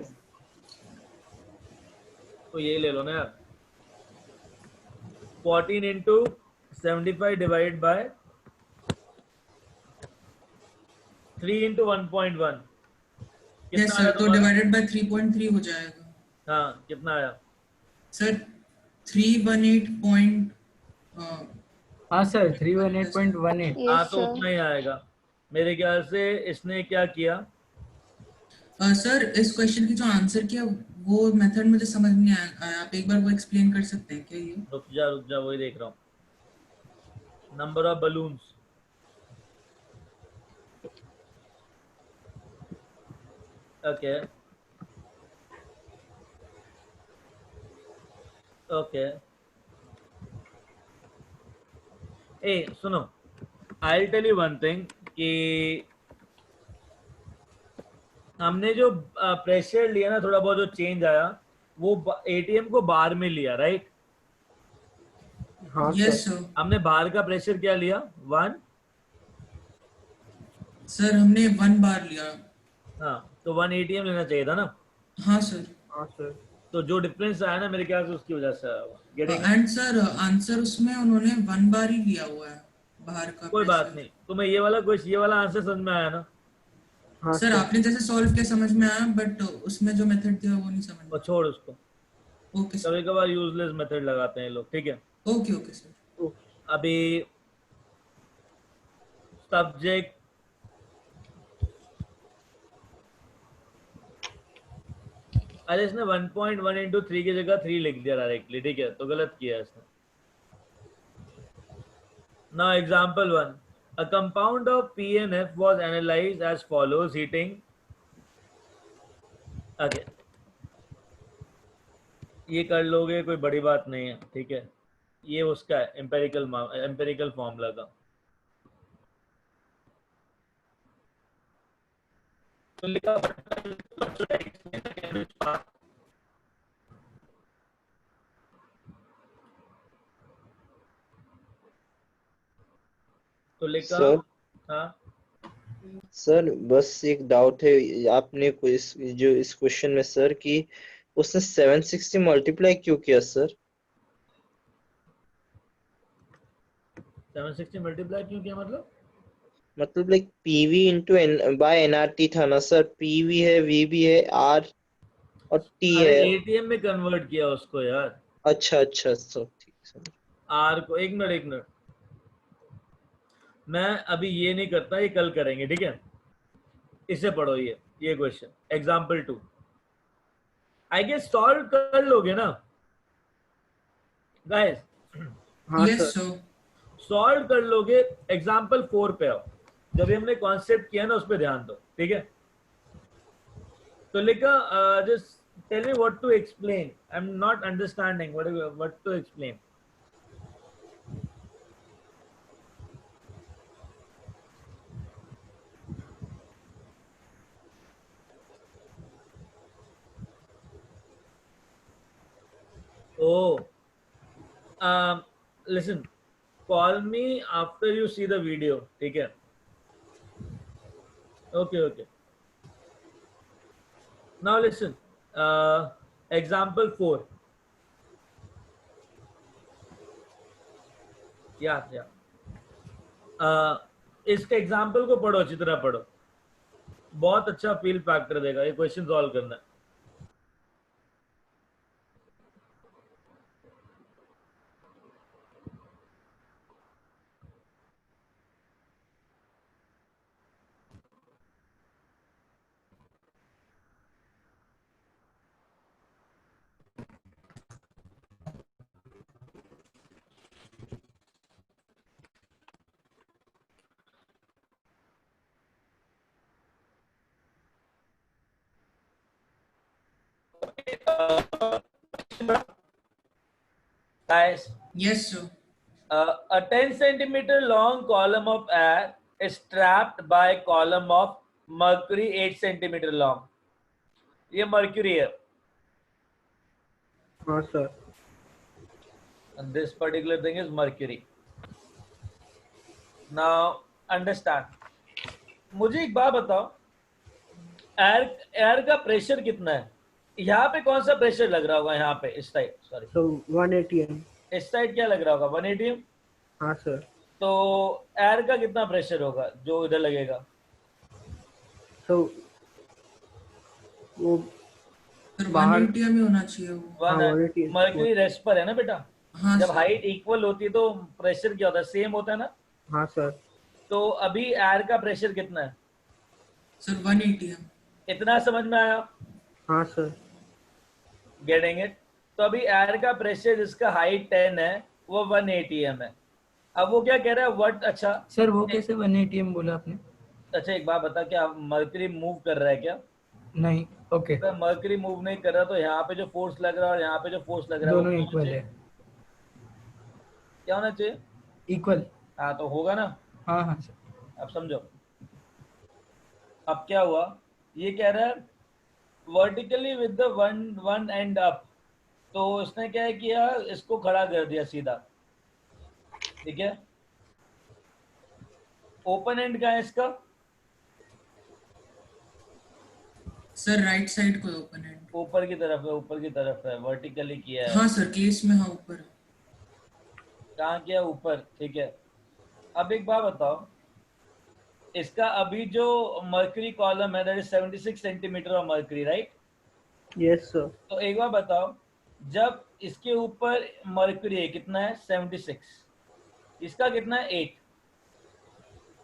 तो ये ले लो ना यार, 14 into 75 divided by 3 into 1.1, Yes कितना sir, आया तो तुम्हारा? divided by 3.3 हो जाएगा। हाँ कितना आया? Sir, 318 point हाँ सर 318.18। हाँ तो उतना ही आएगा मेरे ख्याल से। इसने क्या किया? सर इस क्वेश्चन की जो आंसर किया वो मेथड मुझे समझ नहीं आया, आप एक बार वो एक्सप्लेन कर सकते हैं क्या ये? रुक जा वही देख रहा हूँ। Number of balloons, okay okay. ए सुनो, I tell you one thing कि हमने जो प्रेशर लिया ना, थोड़ा बहुत जो चेंज आया वो एटीएम को बार में लिया, राइट? हाँ यस सर। सर। हमने बार का प्रेशर क्या लिया? 1। सर हमने 1 बार लिया। हाँ तो 1 एटीएम लेना चाहिए था ना? हाँ सर। हाँ सर। तो जो डिफरेंस आया ना मेरे ख्याल से उसकी वजह से आया। गेटिंग? एंड सर आंसर उसमें उन्होंने 1 बार ही लिया हुआ है बाहर का। कोई बात नहीं, तुम्हें ये वाला आंसर समझ में आया ना? हाँ सर आपने जैसे सॉल्व किया समझ में आया, बट उसमें जो मेथड दिया वो नहीं समझ में। छोड़ उसको, ओके सर। कभी कभार यूजलेस मेथड लगाते हैं लोग, ठीक है? Okay okay sir. अभी सब्जेक्ट अरे इसने 1.1 into 3 की जगह 3 लिख दिया डायरेक्टली, ठीक है? तो गलत किया इसने। Now example 1, a compound of P and F was analyzed as follows, heating, okay, ये कर लोगे, कोई बड़ी बात नहीं है, ठीक है? ये उसका है एम्पेरिकल फॉर्मूला का। तो लिखा तो लिखा सर हाँ सर बस एक डाउट है, आपने कोई जो इस क्वेश्चन में सर कि उसने 760 मल्टीप्लाई क्यों किया सर? 760 मल्टीप्लाई क्यों किया मतलब? मतलब like PV into n by nRT था ना सर, पीवी है, वी भी है, आर और टी अरे है। एटीएम में कन्वर्ट किया उसको यार, अच्छा अच्छा सर, ठीक सर। आर को। एक मिनट मैं अभी ये नहीं करता, ये कल करेंगे, ठीक है? इसे पढ़ो, ये question example 2 I guess solve कर लोगे ना गाइस? हाँ यस सर। सर। सॉल्व कर लोगे। एग्जाम्पल 4 पे आओ, जब भी हमने कॉन्सेप्ट किया ना उस पर ध्यान दो, ठीक है? तो लिखा just tell me what to explain, I am not understanding what to explain. Oh, listen, call me after you see the video, ठीक है? Okay. Now listen, example 4. Yeah. इसके एग्जाम्पल को पढ़ो, अच्छी तरह पढ़ो, बहुत अच्छा फील फैक्टर देगा ये क्वेश्चन सॉल्व करना। Guys, Yes, sir. a 10 centimeter long column of air is trapped by column of mercury 8 centimeter long. ये mercury है, हाँ sir. and this particular thing is mercury. Now understand, मुझे एक बात बताओ, एयर का प्रेशर कितना है? यहाँ पे कौन सा प्रेशर लग रहा होगा? यहाँ पे इस साइड, सॉरी तो 180 एम। इस साइड क्या लग रहा होगा? 180 एम। हाँ सर। तो एयर का कितना प्रेशर होगा जो इधर लगेगा? तो वो सर बाहर 180 में होना चाहिए वो। हाँ 180 मर्क्यूरी रेस्ट पर है ना बेटा? हाँ जब सर। हाइट इक्वल होती है तो प्रेशर क्या होता है? सेम होता है ना? हाँ सर। तो अभी एयर का प्रेशर कितना है? सर 180 है। इतना समझ में आया? हाँ सर। Getting it? तो अभी एयर का प्रेशर जिसका हाइट 10 है वो 180 एम है। अब वो क्या कह रहा है? व्हाट? अच्छा सर वो कैसे 180 एम बोला आपने? अच्छा एक बात बता, क्या मर्क्यूरी मूव कर रहा है क्या? नहीं। ओके। अगर मर्क्यूरी मूव नहीं कर रहा तो यहाँ पे जो फोर्स लग रहा है और यहाँ पे जो फोर्स लग रहा है दोनों वो इक्वल है। क्या होना चाहिए? इक्वल। हाँ तो होगा ना? हाँ सर। अब समझो, अब क्या हुआ? ये कह रहा है vertically with the one and up, तो इसने क्या किया? इसको खड़ा कर दिया सीधा, ठीक है? ओपन एंड का है इसका? सर राइट साइड को ओपन है। ऊपर की तरफ है, वर्टिकली किया है। हाँ सर, केस में हाँ ऊपर है। कहाँ किया? ऊपर, ठीक है। अब एक बात बताओ, इसका अभी जो मर्क्यूरी कॉलम है that is 76 centimetre of mercury, right? Yes sir. तो एक बार बताओ, जब इसके ऊपर मर्क्यूरी है कितना है? 76, इसका कितना है? 8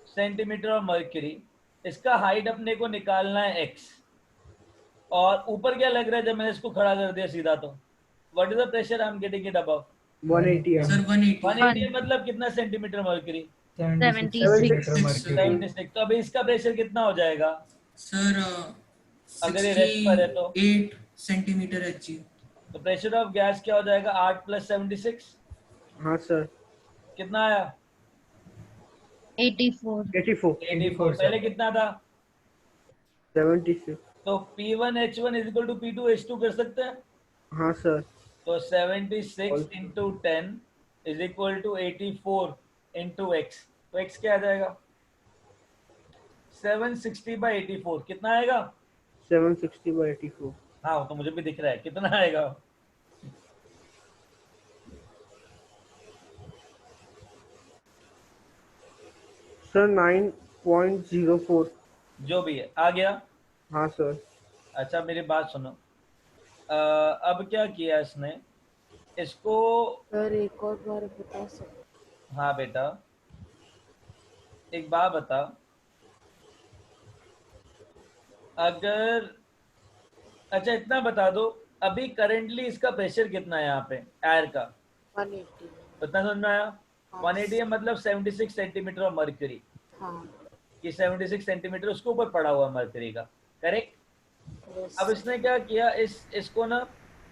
सेंटीमीटर ऑफ मर्क्यूरी। इसका हाइट अपने को निकालना है x, और ऊपर क्या लग रहा है जब मैंने इसको खड़ा कर दिया सीधा? तो what is the pressure I am getting it above? 180 m. Sir 180 मतलब कितना सेंटीमीटर मर्क्यूरी? 76। तो अभी इसका प्रेशर कितना हो जाएगा सर? अगर ये रेस्ट पर है तो? 8 सेंटीमीटर एच। तो प्रेशर ऑफ गैस क्या हो जाएगा? 8 + 76। हाँ सर। कितना आया? 84। पहले कितना था? 76। तो P1H1 is equal to P2H2 कर सकते हैं। हाँ सर। तो 76 into 10 is equal to 84 into x. तो एक्स क्या आ जाएगा? 760/84 कितना आएगा? 760/84। हाँ तो मुझे भी दिख रहा है कितना आएगा। सर 9.04। जो भी है आ गया। हाँ सर। अच्छा मेरी बात सुनो। अब क्या किया इसने, इसको। सर एक और बार बता सकते? हाँ बेटा, एक बात बता, अगर अच्छा इतना बता दो, अभी करेंटली इसका प्रेशर कितना है यहाँ पे एयर का? 180। उतना समझ में आया? हाँ। 180 है मतलब 76 सेंटीमीटर ऑफ मर्क्यूरी, हाँ। कि 76 सेंटीमीटर उसके ऊपर पड़ा हुआ मर्क्यूरी का, करेक्ट? Yes, अब इसने क्या किया, इसको ना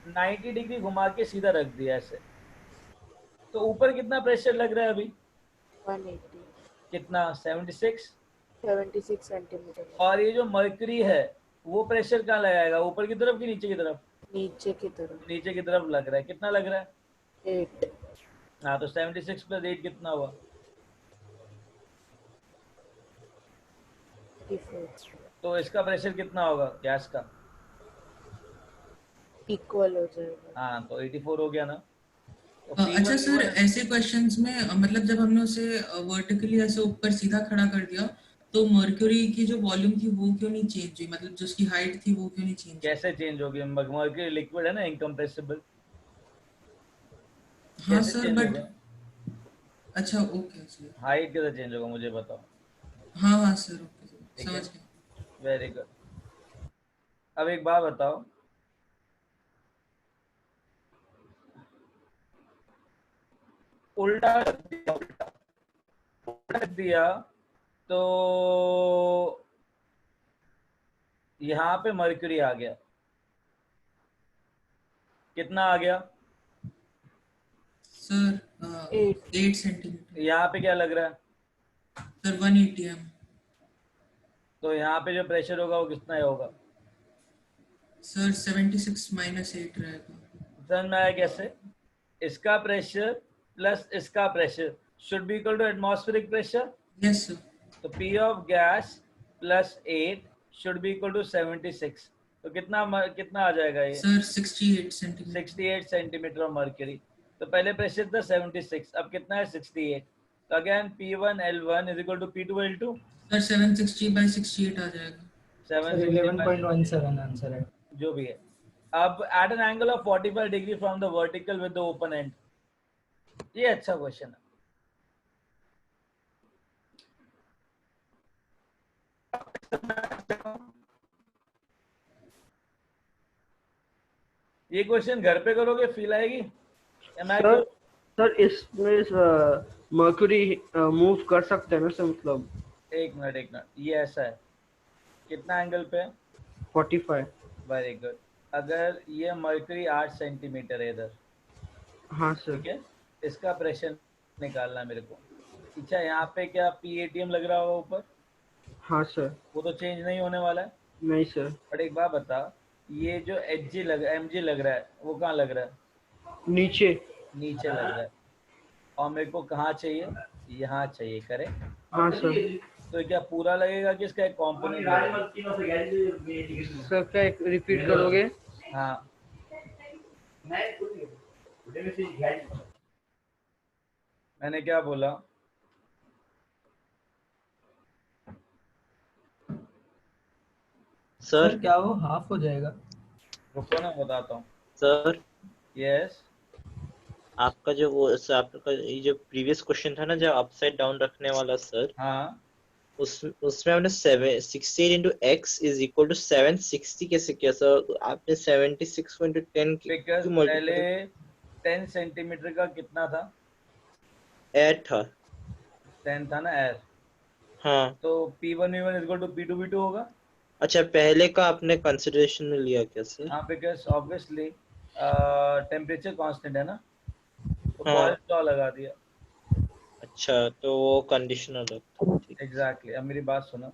90 डिग्री घुमा के सीधा रख दिया ऐसे। तो ऊपर कितना प्रेशर लग रहा है अभी? 180। कितना? 76 सेंटीमीटर। और ये जो मर्क्यूरी है वो प्रेशर कहाँ लगाएगा, ऊपर की तरफ कि नीचे की तरफ? नीचे की तरफ। नीचे की तरफ लग रहा है। कितना लग रहा है? 8। हाँ तो 76 + 8 कितना हुआ? 84। तो इसका प्रेशर कितना होगा गैस का? इक्वल हो जाएगा। हाँ तो 84 हो गया ना। तो अच्छा P1 सर, ऐसे क्वेश्चंस में मतलब जब हमने उसे वर्टिकली ऐसे ऊपर सीधा खड़ा कर दिया तो मर्क्यूरी की जो वॉल्यूम थी वो क्यों नहीं चेंज हुई, मतलब जो उसकी हाइट थी वो क्यों नहीं चेंज? कैसे चेंज होगी? मर्क्यूरी लिक्विड है ना, इनकम्प्रेसिबल। हाँ कैसे सर चेंज बट होगा? अच्छा ओके सर। हाइट कैसे चेंज होगा मुझे बताओ। हाँ हाँ सर ओके सर, ठीक है, समझ गया। Very good. अब एक बात बताओ, उल्टा दिया तो यहाँ पे मर्क्यूरी आ गया, कितना आ गया सर 8 सेंटीमीटर। यहाँ पे क्या लग रहा है सर 180 एम। तो यहाँ पे जो प्रेशर होगा वो कितना होगा सर 76 - 8 रहेगा। समझ में आया कैसे? इसका प्रेशर प्लस इसका pressure should be equal to atmospheric pressure. Yes sir. तो P of gas plus 8 should be equal to 76। तो कितना आ जाएगा ये? Sir 68 centimetre. 68 centimetre of mercury. तो पहले प्रेशर था 76, अब कितना है? 68। तो again P1L1 is equal to P2L2। Sir 760/68 आ जाएगा। 11.17 आंसर है। जो भी है। अब at an angle of 45 degree from the vertical with the open end. ये अच्छा क्वेश्चन है। ये क्वेश्चन घर पे करोगे फील आएगी? सर इसमें मर्क्यूरी मूव कर सकते हैं ना सर, मतलब? एक मिनट, ये ऐसा है, कितना एंगल पे है? 45। Very good. अगर ये मर्क्यूरी 8 सेंटीमीटर है इधर, हाँ सर। ठीक है, इसका प्रेशर निकालना है मेरे को। अच्छा यहाँ पे क्या PATM लग रहा होगा ऊपर? हाँ सर। वो तो चेंज नहीं होने वाला है। नहीं सर। बट एक बात बता, ये जो MG लग रहा है वो कहाँ लग रहा है? नीचे नीचे लग रहा है। और मेरे को कहाँ चाहिए? यहाँ चाहिए, करेक्ट? हाँ सर। तो क्या पूरा लगेगा कि इसका एक कॉम्पोनेंट लगेगा? सर क्या एक रिपीट करोगे? हाँ मैंने क्या बोला? सर क्या वो हाफ हो जाएगा? रुको ना बताता हूँ। सर यस आपका जो वो आपका ये जो प्रीवियस क्वेश्चन था ना, जो अपसाइड डाउन रखने वाला सर, हाँ उसमें हमने 68 into x is equal to 760 कैसे किया सर? आपने 76 को into 10 बिकॉज क्यों पहले मल्टीप्लाई? 10 सेंटीमीटर का कितना था? एयर था। 10 था ना एयर। हाँ तो P1V1 is equal to P2V2 होगा। अच्छा, पहले का आपने कंसिडरेशन में लिया क्या सर? हाँ बिकॉज ऑब्वियसली टेम्परेचर कांस्टेंट है ना, तो हाँ। बॉयल्स लॉ लगा दिया। अच्छा तो वो कंडीशनल है। एग्जैक्टली। अब मेरी बात सुनो,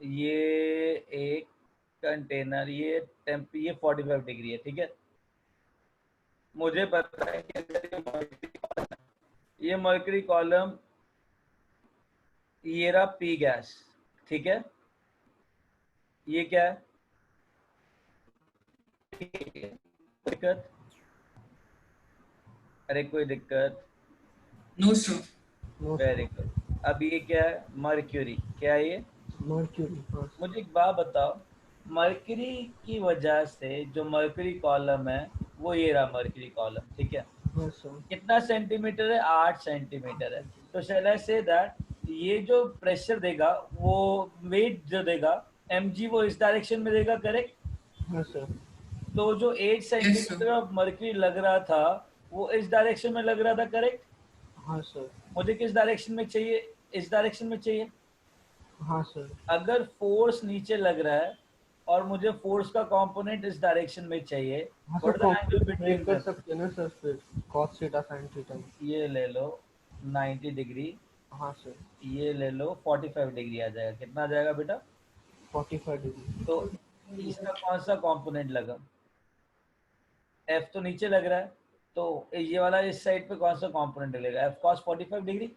ये एक कंटेनर, ये 45 डिग्री है, ठीक है। मुझे पता है कि अगर ये मर्करी कॉलम, ये रहा पी गैस, ठीक है। ये क्या है? दिक्कत? अरे कोई दिक्कत? No sir. Very good. अब ये क्या है? मर्क्यूरी। क्या है ये? मर्क्यूरी। मुझे एक बात बताओ, मर्क्यूरी की वजह से जो मर्क्यूरी कॉलम है वो ये रहा मर्क्यूरी कॉलम, ठीक है। हाँ सर। कितना सेंटीमीटर है? 8 सेंटीमीटर है। तो शैल आई से दैट ये जो प्रेशर देगा, वो वेट जो देगा mg, वो इस डायरेक्शन में देगा, करेक्ट? हाँ सर। तो जो 8 सेंटीमीटर ऑफ मर्क्यूरी लग रहा था वो इस डायरेक्शन में लग रहा था, करेक्ट? हाँ सर। मुझे किस डायरेक्शन में चाहिए? इस डायरेक्शन में चाहिए। हाँ सर। अगर फोर्स नीचे लग रहा है और मुझे फोर्स का कंपोनेंट इस डायरेक्शन में चाहिए, हाँ what sir, the angle break between कर देम? सकते हैं ना सर, फिर cos थीटा sin थीटा। ये ले लो 90 डिग्री, हाँ सर। ये ले लो 45 डिग्री आ जाएगा। कितना आ जाएगा बेटा? 45 डिग्री। तो इसका कौन सा कंपोनेंट लगा? F तो नीचे लग रहा है, तो ये वाला इस साइड पे कौन सा कंपोनेंट लगेगा? F cos 45 degree.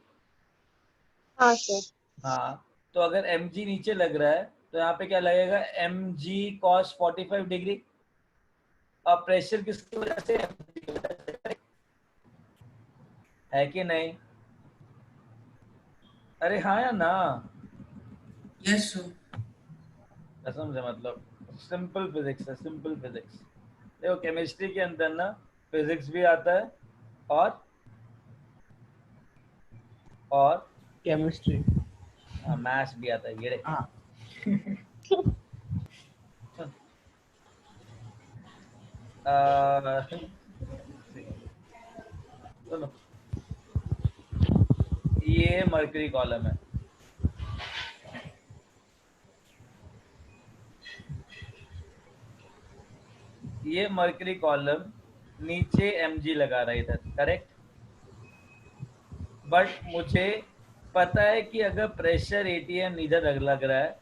हाँ सर। हाँ, तो अगर mg नीचे लग रहा है तो यहाँ पे क्या लगेगा? mg cos 45 degree. अब प्रेशर किसकी वजह से? mg की वजह से, है कि नहीं? अरे हाँ या ना? Yes sir. कसम से, मतलब सिंपल फिजिक्स है, सिंपल फिजिक्स। देखो केमिस्ट्री के अंदर ना फिजिक्स भी आता है और केमिस्ट्री, मैथ्स भी आता है। ये हाँ। सुनो, ये मर्करी कॉलम है, ये मर्करी कॉलम नीचे mg लगा रहा है इधर, करेक्ट? बट मुझे पता है कि अगर प्रेशर atm इधर लग रहा है,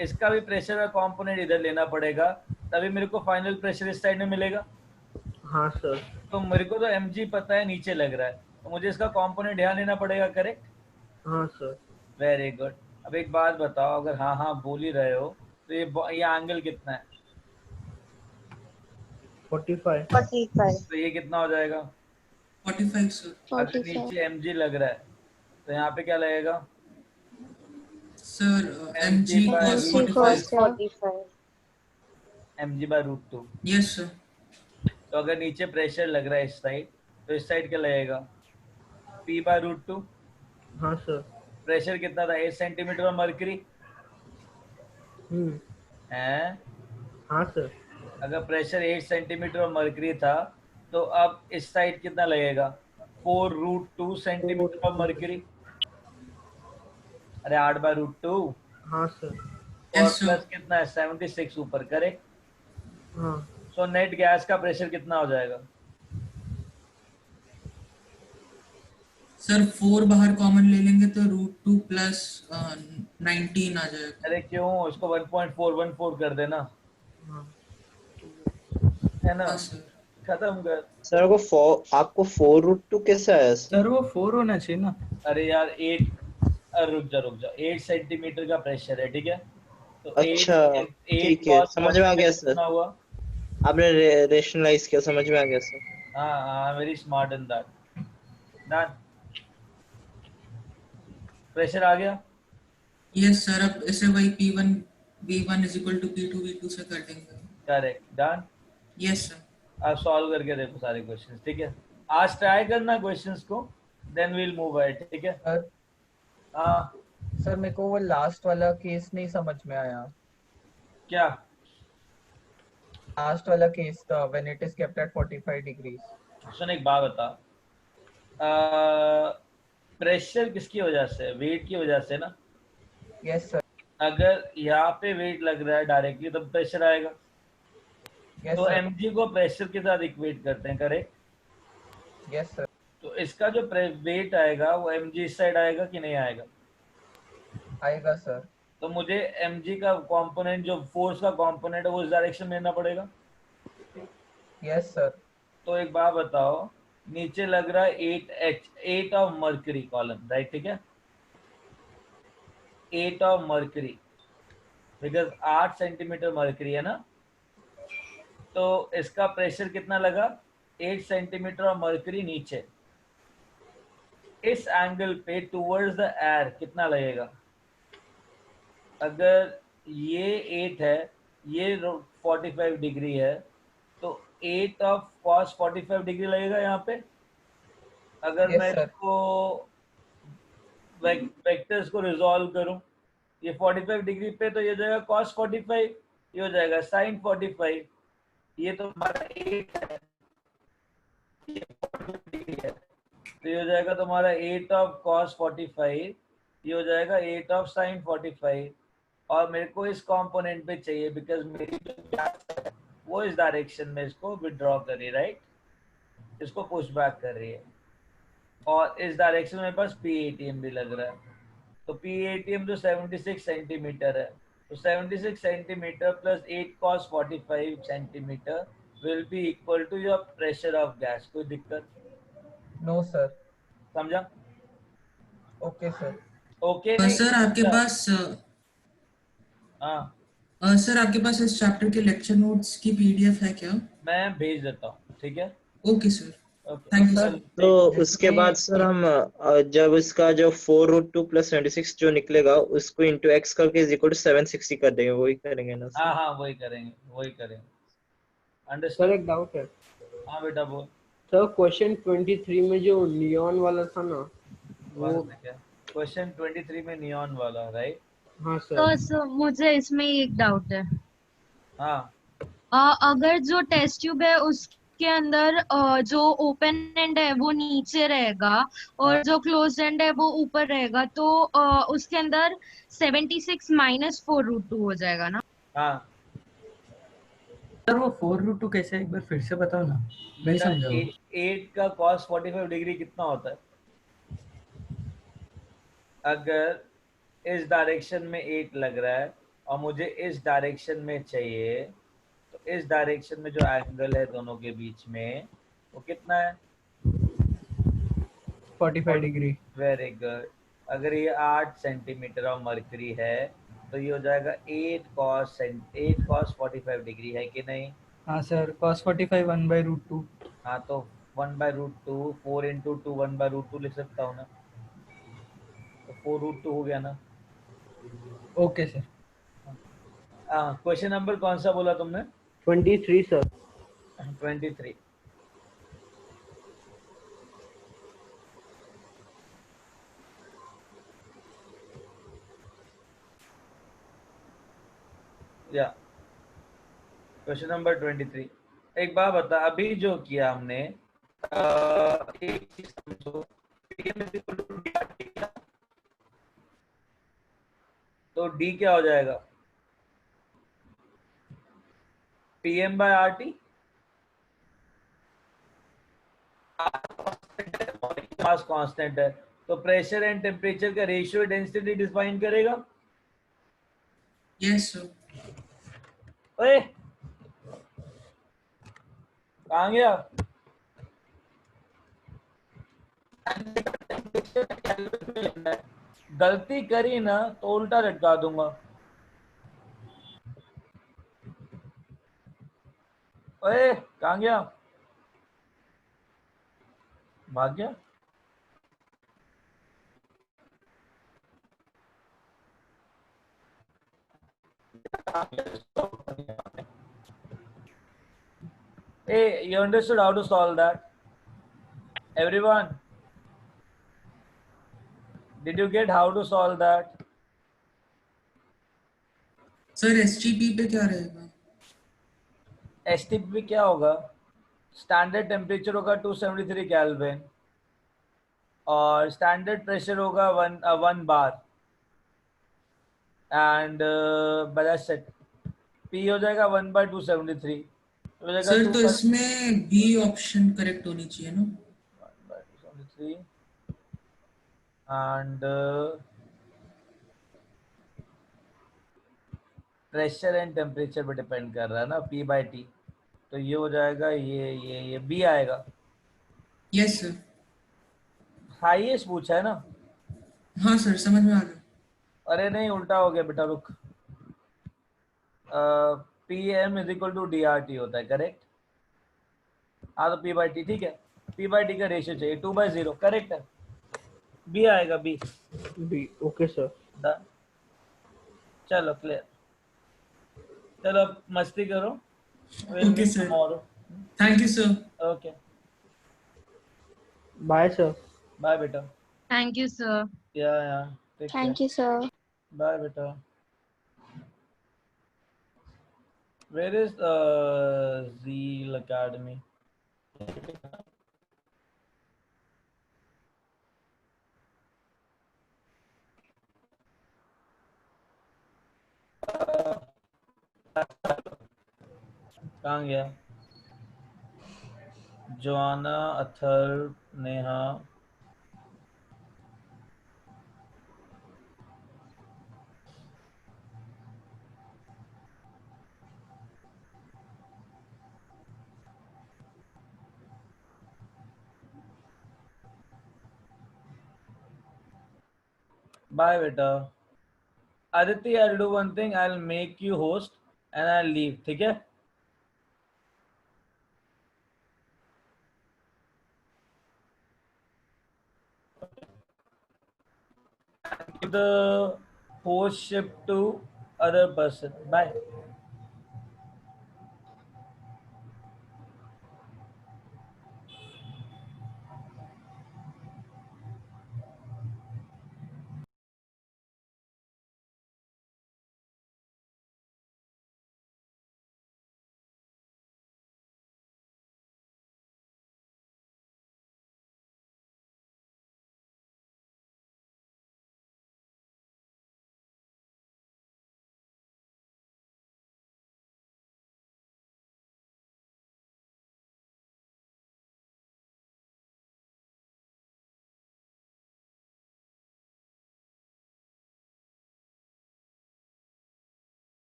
इसका भी प्रेशर का कंपोनेंट इधर लेना पड़ेगा, तभी मेरे को फाइनल प्रेशर इस साइड में मिलेगा। हाँ सर। तो मेरे को तो mg पता है नीचे लग रहा है, तो मुझे इसका कंपोनेंट यहाँ लेना पड़ेगा, करेक्ट? हाँ सर। Very good. अब एक बात बताओ, अगर हाँ हाँ बोल ही रहे हो तो ये एंगल कितना है? 45। तो ये कितना हो जाएगा? 45 सर। अगर नीचे mg लग रहा है तो यहाँ पे क्या लगेगा? Sir mg cos 45। mg by root 2। Yes sir. तो अगर नीचे प्रेशर लग रहा है इस साइड, तो इस साइड क्या लगेगा? p by root 2। हाँ सर। प्रेशर कितना था? 8 सेंटीमीटर ऑफ मर्करी है। हाँ सर। अगर प्रेशर 8 सेंटीमीटर ऑफ मर्करी था तो अब इस साइड कितना लगेगा? 4 रूट 2 सेंटीमीटर ऑफ मर्करी। अरे 8 बाय रूट 2। हाँ सर। और प्लस कितना है? 76 ऊपर, करेक्ट? हाँ। तो नेट गैस का प्रेशर कितना हो जाएगा? सर 4 बाहर कॉमन ले लेंगे तो √2 प्लस 19 आ जाएगा। अरे क्यों, इसको 1.414 कर देना, है ना? खत्म कर। सर आपको 4√2 कैसे आया? सर वो 4 होना चाहिए ना। अरे यार 8, रुक जा 8 सेंटीमीटर का प्रेशर है, ठीक है? तो अच्छा, ठीक है, समझ में आ गया सर। हुआ? आपने रेशनलाइज किया, समझ में आ गया सर। हाँ, very smart in that. Done. Pressure आ गया? Yes sir. अब इसे वही P1 V1 = P2 V2 से कर देंगे। Correct, done. Yes sir. आप सॉल्व करके देखो सारे क्वेश्चंस, ठीक है? आज ट्राई करना क्वेश्चंस को, देन वील मूव अहेड, ठीक है? हाँ सर, मेरे को वो लास्ट वाला केस नहीं समझ में आया। क्या? लास्ट वाला केस था when it is kept at 45 degrees. सुन, एक बात बता, प्रेशर किसकी वजह से? वेट की वजह से ना? Yes sir. अगर यहाँ पे वेट लग रहा है डायरेक्टली तब प्रेशर आएगा। yes, तो sir. mg को प्रेशर के साथ इक्वेट करते हैं, करेक्ट? Yes sir. तो इसका जो वेट आएगा वो mg इस साइड आएगा कि नहीं आएगा? आएगा सर। तो मुझे mg का कंपोनेंट जो फोर्स का कंपोनेंट है वो इस डायरेक्शन में लेना पड़ेगा। Yes sir. तो एक बात बताओ, नीचे लग रहा है 8h 8 of mercury column, right? ठीक है, 8 of mercury, because 8 centimetre mercury है ना, तो इसका प्रेशर कितना लगा? 8 सेंटीमीटर ऑफ मर्करी नीचे। इस एंगल पे टूवर्ड्स द एयर कितना लगेगा? अगर ये 8 है, ये 45 डिग्री है, तो 8 ऑफ cos 45 डिग्री लगेगा यहाँ पे। अगर Yes, मैं sir. इसको वेक्टर्स को रिजॉल्व करूं, ये 45 डिग्री पे, तो ये हो जाएगा cos 45, ये हो जाएगा sin 45, ये तो हमारा 8 है, ये 45 डिग्री है, तो ये हो जाएगा तुम्हारा 8 ऑफ cos 45, ये हो जाएगा 8 ऑफ sin 45, और मेरे को इस कंपोनेंट पे चाहिए बिकॉज मेरी जो गैस है वो इस डायरेक्शन में इसको विड्रॉ कर रही है, राइट? इसको पुश बैक कर रही है, और इस डायरेक्शन में मेरे पास PATM भी लग रहा है। तो PATM जो 76 सेंटीमीटर है, तो 76 centimetre plus 8 cos 45 centimetre will be equal to your pressure of gas. कोई दिक्कत? No sir. समझा? Okay sir. ओके नहीं सर आपके पास हाँ सर आपके पास इस चैप्टर के लेक्चर नोट्स की PDF है क्या? मैं भेज देता हूँ, ठीक है? Okay sir, okay thank you sir sir. तो उसके बाद सर हम जब इसका जो 4√2 + 76 जो निकलेगा उसको इंटू x करके इज इक्वल टू 760 कर देंगे, वही करेंगे ना सर? हाँ हाँ वही करेंगे, वही करेंगे। Sir understood? एक डाउट है। हाँ बेटा बोल। सर क्वेश्चन 23 में जो नियॉन वाला था ना, वो क्वेश्चन 23 में नियॉन वाला, राइट? हाँ तो सर। मुझे इसमें एक डाउट है। हाँ अगर जो टेस्ट ट्यूब है उसके अंदर जो ओपन एंड है वो नीचे रहेगा और जो क्लोज एंड है वो ऊपर रहेगा, तो उसके अंदर 76 माइनस 4√2 हो जाएगा ना? हाँ सर वो 4√2 कैसे, एक बार फिर से बताओ ना, नहीं समझा वो। 8 का cos 45 डिग्री कितना होता है? अगर इस डायरेक्शन में 8 लग रहा है और मुझे इस डायरेक्शन में चाहिए, तो इस डायरेक्शन में जो एंगल है दोनों के बीच में वो कितना है? 45 डिग्री। Very good. अगर ये 8 सेंटीमीटर ऑफ मर्करी है तो ये हो जाएगा 8 cos 45 डिग्री, है कि नहीं? हाँ सर, cos 45 1/√2। हाँ तो 1/√2, 4 इंटू 2 1/√2 लिख सकता हूँ ना, तो 4√2 हो गया ना। Okay sir. क्वेश्चन नंबर कौन सा बोला तुमने? 23 सर। 23। या क्वेश्चन नंबर 23। एक बात बता, अभी जो किया हमने, एक चीज समझो, तो डी क्या हो जाएगा? PM/RT। मास कांस्टेंट है, तो प्रेशर एंड टेम्परेचर का रेशियो डेंसिटी डिफाइन करेगा। Yes sir. ओए कहाँ गया? गलती करी ना तो उल्टा लटका दूंगा। ओए कहाँ गया? भाग गया? Hey, you understood how to solve that? Everyone? Did you get how to solve that? Sir SGP पे क्या रहेगा? STP क्या होगा? स्टैंडर्ड टेम्परेचर होगा 273 केल्विन और स्टैंडर्ड प्रेशर होगा 1 बार एंड बैलेंस P हो जाएगा 1/273। सर तो इसमें B ऑप्शन करेक्ट होनी चाहिए ना? 1/273 and प्रेशर एंड टेम्परेचर पे डिपेंड कर रहा है ना, P/T। तो ये हो जाएगा, ये B आएगा। Yes sir. हाईएस्ट पूछा है ना? हाँ सर, समझ में आ गया। अरे नहीं, उल्टा हो गया बेटा, रुक। PM is equal to DRT होता है, करेक्ट? हाँ तो P/T, ठीक है। P/T का रेशियो चाहिए 2/0, करेक्ट है। B आएगा, B। Okay sir. डन। चलो क्लियर। चलो अब मस्ती करो। Okay sir, thank you sir. Okay, bye sir. Bye बेटा। Thank you sir. या take care. Thank you, sir. Bye बेटा। Where is Zeal Academy? कहाँ गया? जोआना, अथर, नेहा। Bye बेटा। Aditi, I'll do one thing. I'll make you host and I'll leave. ठीक है? Give the hostship to other person. Bye.